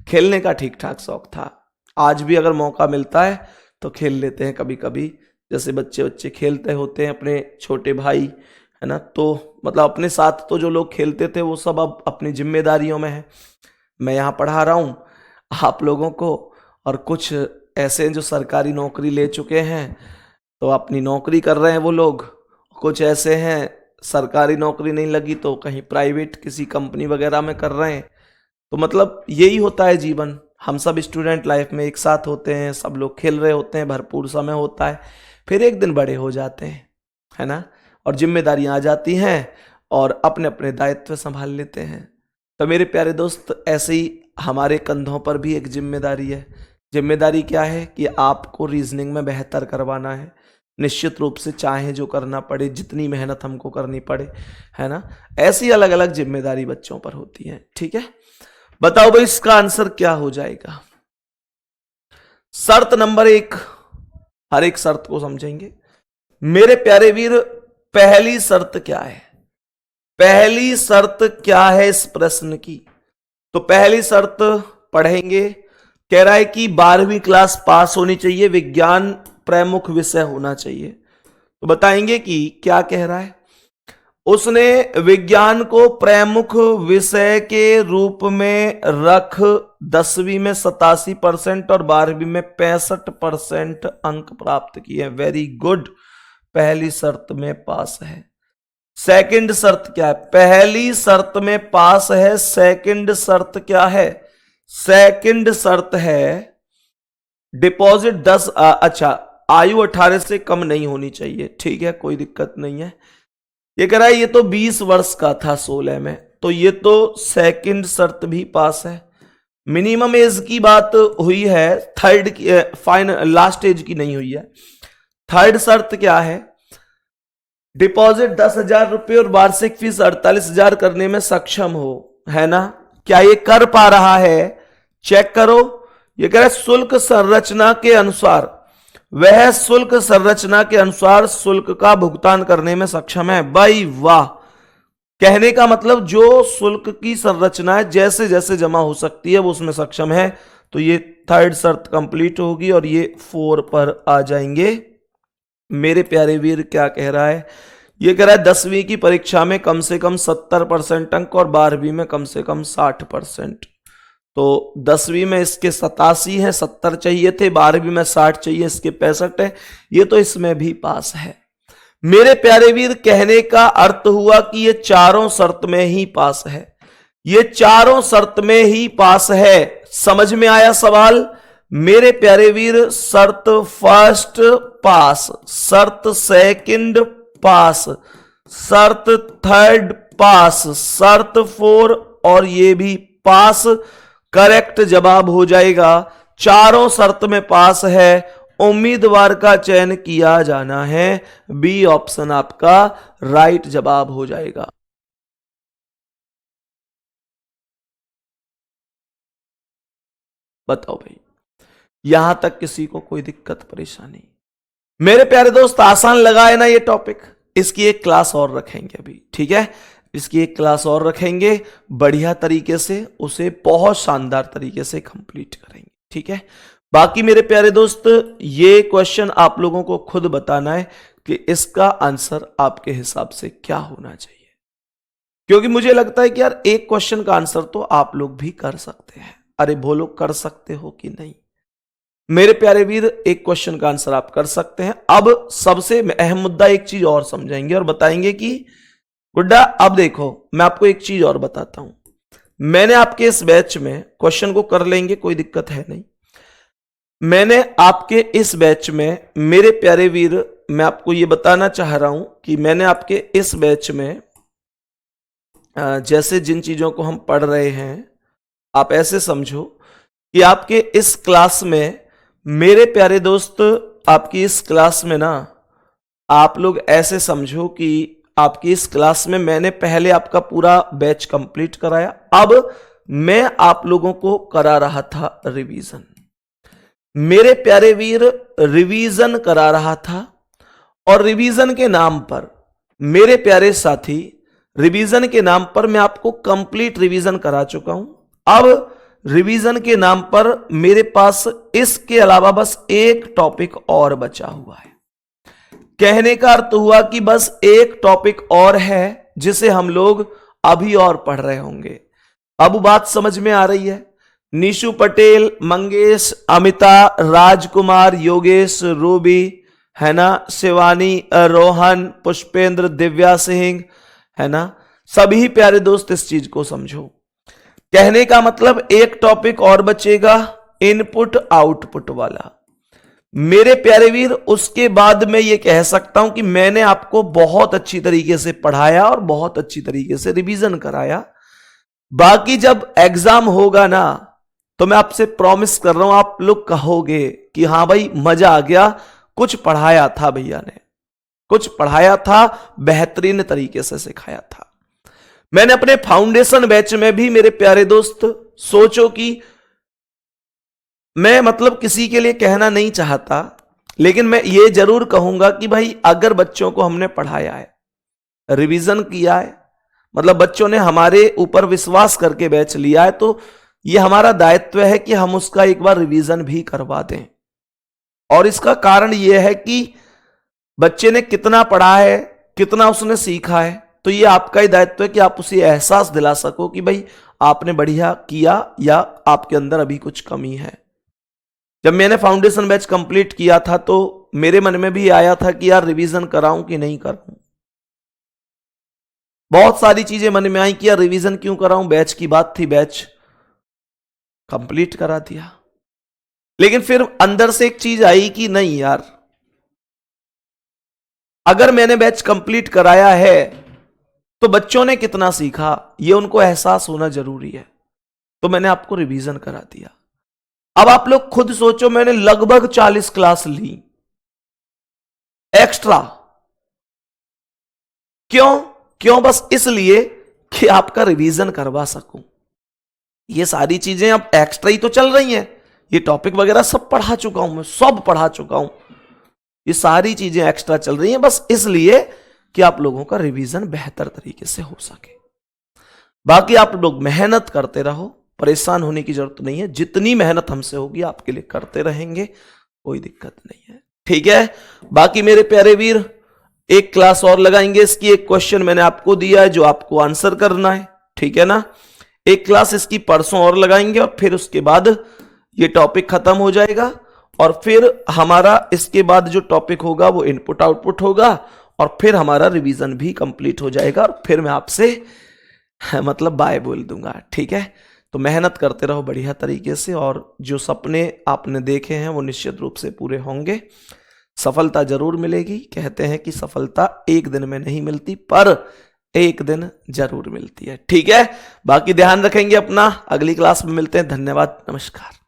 A: खेलने का ठीक ठाक शौक था। आज भी अगर मौका मिलता है तो खेल लेते हैं कभी कभी, जैसे बच्चे बच्चे खेलते होते हैं, अपने छोटे भाई है ना, तो मतलब अपने साथ तो जो लोग खेलते थे वो सब अब अपनी जिम्मेदारियों में है। मैं यहाँ पढ़ा रहा हूँ आप लोगों को, और कुछ ऐसे जो सरकारी नौकरी ले चुके हैं तो अपनी नौकरी कर रहे हैं वो लोग, कुछ ऐसे हैं सरकारी नौकरी नहीं लगी तो कहीं प्राइवेट किसी कंपनी वगैरह में कर रहे हैं। तो मतलब यही होता है जीवन। हम सब स्टूडेंट लाइफ में एक साथ होते हैं, सब लोग खेल रहे होते हैं, भरपूर समय होता है, फिर एक दिन बड़े हो जाते हैं, है ना, और जिम्मेदारियां आ जाती हैं और अपने अपने दायित्व संभाल लेते हैं। तो मेरे प्यारे दोस्त, ऐसे ही हमारे कंधों पर भी एक जिम्मेदारी है। जिम्मेदारी क्या है कि आपको रीजनिंग में बेहतर करवाना है। निश्चित रूप से चाहे जो करना पड़े, जितनी मेहनत हमको करनी पड़े, है ना, ऐसी अलग अलग जिम्मेदारी बच्चों पर होती है। ठीक है, बताओ भाई इसका आंसर क्या हो जाएगा। शर्त नंबर 1, हर एक शर्त को समझेंगे मेरे प्यारे वीर। पहली शर्त क्या है? पहली शर्त क्या है इस प्रश्न की? तो पहली शर्त पढ़ेंगे। कह रहा है कि 12वीं क्लास पास होनी चाहिए, विज्ञान प्रमुख विषय होना चाहिए। तो बताएंगे कि क्या कह रहा है। उसने विज्ञान को प्रमुख विषय के रूप में रख 10वीं में 87% और 12वीं में 65% अंक प्राप्त किए। वेरी गुड, पहली शर्त में पास है। सेकंड शर्त क्या है? पहली शर्त में पास है, सेकंड शर्त क्या है? सेकंड शर्त है डिपॉजिट 10, अच्छा, आयु 18 से कम नहीं होनी चाहिए। ठीक है, कोई दिक्कत नहीं है। ये कह रहा है ये तो 20 वर्ष का था 16 में, तो ये तो सेकंड शर्त भी पास है। मिनिमम एज की बात हुई है, थर्ड की फाइनल लास्ट एज की नहीं हुई है। थर्ड शर्त क्या है? डिपॉजिट 10,000 रुपये और वार्षिक फीस 48,000 करने में सक्षम हो, है ना? क्या ये कर पा रहा है? चेक करो। ये कह रहा है शुल्क संरचना के अनुसार, वह शुल्क संरचना के अनुसार शुल्क का भुगतान करने में सक्षम है। भाई वाह! कहने का मतलब जो शुल्क की संरचना है जैसे जैसे जमा हो सकती है वो उसमें सक्षम है। तो ये थर्ड शर्त कंप्लीट होगी और ये 4 पर आ जाएंगे। मेरे प्यारे वीर क्या कह रहा है? ये कह रहा है 10वीं की परीक्षा में कम से कम 70% अंक और 12वीं में कम से कम 60%। तो 10वीं में इसके 87 है, 70 चाहिए थे, 12वीं में 60 चाहिए, इसके 65 है। ये तो इसमें भी पास है। मेरे प्यारे वीर कहने का अर्थ हुआ कि ये चारों शर्त में ही पास है, ये चारों शर्त में ही पास है। समझ में आया सवाल? मेरे प्यारे वीर शर्त फर्स्ट पास, शर्त सेकंड पास, शर्त थर्ड पास, शर्त 4 और ये भी पास। करेक्ट जवाब हो जाएगा, चारों शर्त में पास है। उम्मीदवार का चयन किया जाना है। बी ऑप्शन आपका राइट जवाब हो जाएगा। बताओ भाई, यहां तक किसी को कोई दिक्कत परेशानी? मेरे प्यारे दोस्त आसान लगा है ना ये टॉपिक? इसकी एक क्लास और रखेंगे अभी, ठीक है? इसकी एक क्लास और रखेंगे, बढ़िया तरीके से उसे बहुत शानदार तरीके से कंप्लीट करेंगे, ठीक है? बाकी मेरे प्यारे दोस्त ये क्वेश्चन आप लोगों को खुद बताना है कि इसका आंसर आपके हिसाब से क्या होना चाहिए, क्योंकि मुझे लगता है कि यार एक क्वेश्चन का आंसर तो आप लोग भी कर सकते हैं। अरे बोलो, कर सकते हो कि नहीं? मेरे प्यारे वीर एक क्वेश्चन का आंसर आप कर सकते हैं। अब सबसे अहम मुद्दा एक चीज और समझाएंगे और बताएंगे कि गुड्डा अब देखो मैं आपको एक चीज और बताता हूं। मैंने आपके इस बैच में, क्वेश्चन को कर लेंगे कोई दिक्कत है नहीं, मैंने आपके इस बैच में मेरे प्यारे वीर मैं आपको यह बताना चाह रहा हूं कि मैंने आपके इस बैच में जैसे जिन चीजों को हम पढ़ रहे हैं आप ऐसे समझो कि आपके इस क्लास में, मेरे प्यारे दोस्त आपकी इस क्लास में ना, आप लोग ऐसे समझो कि आपकी इस क्लास में मैंने पहले आपका पूरा बैच कंप्लीट कराया, अब मैं आप लोगों को करा रहा था रिवीजन। मेरे प्यारे वीर रिवीजन करा रहा था और रिवीजन के नाम पर मेरे प्यारे साथी, रिवीजन के नाम पर मैं आपको कंप्लीट रिवीजन करा चुका हूं। अब रिवीजन के नाम पर मेरे पास इसके अलावा बस एक टॉपिक और बचा हुआ है। कहने का अर्थ हुआ कि बस एक टॉपिक और है जिसे हम लोग अभी और पढ़ रहे होंगे। अब बात समझ में आ रही है? निशु पटेल, मंगेश, अमिता, राजकुमार, योगेश, रूबी, है ना, शिवानी, रोहन, पुष्पेंद्र, दिव्या सिंह, है ना, सभी प्यारे दोस्त इस चीज को समझो। कहने का मतलब एक टॉपिक और बचेगा, इनपुट आउटपुट वाला। मेरे प्यारे वीर उसके बाद मैं ये कह सकता हूं कि मैंने आपको बहुत अच्छी तरीके से पढ़ाया और बहुत अच्छी तरीके से रिवीजन कराया। बाकी जब एग्जाम होगा ना तो मैं आपसे प्रॉमिस कर रहा हूं आप लोग कहोगे कि हां भाई मजा आ गया, कुछ पढ़ाया था भैया ने, कुछ पढ़ाया था, बेहतरीन तरीके से सिखाया था। मैंने अपने फाउंडेशन बैच में भी मेरे प्यारे दोस्त सोचो कि मैं मतलब किसी के लिए कहना नहीं चाहता, लेकिन मैं ये जरूर कहूंगा कि भाई अगर बच्चों को हमने पढ़ाया है, रिवीजन किया है, मतलब बच्चों ने हमारे ऊपर विश्वास करके बैच लिया है, तो ये हमारा दायित्व है कि हम उसका एक बार रिवीजन भी करवा दें। और इसका कारण यह है कि बच्चे ने कितना पढ़ा है, कितना उसने सीखा है, तो ये आपका ही दायित्व है कि आप उसे एहसास दिला सको कि भाई आपने बढ़िया किया या आपके अंदर अभी कुछ कमी है। जब मैंने फाउंडेशन बैच कंप्लीट किया था तो मेरे मन में भी आया था कि यार रिवीजन कराऊं कि नहीं कराऊं। बहुत सारी चीजें मन में आई कि यार रिवीजन क्यों कराऊं, बैच की बात थी, बैच कंप्लीट करा दिया। लेकिन फिर अंदर से एक चीज आई कि नहीं यार, अगर मैंने बैच कंप्लीट कराया है तो बच्चों ने कितना सीखा ये उनको एहसास होना जरूरी है। तो मैंने आपको रिवीजन करा दिया। अब आप लोग खुद सोचो, मैंने लगभग 40 क्लास ली एक्स्ट्रा। क्यों? बस इसलिए कि आपका रिवीजन करवा सकूं। ये सारी चीजें अब एक्स्ट्रा ही तो चल रही हैं। ये टॉपिक वगैरह सब पढ़ा चुका हूं, मैं सब पढ़ा चुका हूं। ये सारी चीजें एक्स्ट्रा चल रही हैं बस इसलिए कि आप लोगों का रिवीजन बेहतर तरीके से हो सके। बाकी आप लोग मेहनत करते रहो, परेशान होने की जरूरत नहीं है। जितनी मेहनत हमसे होगी आपके लिए करते रहेंगे, कोई दिक्कत नहीं है, ठीक है। बाकी मेरे प्यारे वीर, एक क्लास और लगाएंगे इसकी। एक क्वेश्चन मैंने आपको दिया है जो आपको आंसर करना है, ठीक है ना। एक क्लास इसकी परसों और लगाएंगे और फिर उसके बाद ये टॉपिक खत्म हो जाएगा। और फिर हमारा इसके बाद जो टॉपिक होगा वो इनपुट आउटपुट होगा और फिर हमारा रिवीजन भी कंप्लीट हो जाएगा और फिर मैं आपसे मतलब बाय बोल दूंगा, ठीक है। तो मेहनत करते रहो बढ़िया तरीके से और जो सपने आपने देखे हैं वो निश्चित रूप से पूरे होंगे। सफलता जरूर मिलेगी। कहते हैं कि सफलता एक दिन में नहीं मिलती पर एक दिन जरूर मिलती है, ठीक है। बाकी ध्यान रखेंगे अपना। अगली क्लास में मिलते हैं। धन्यवाद, नमस्कार।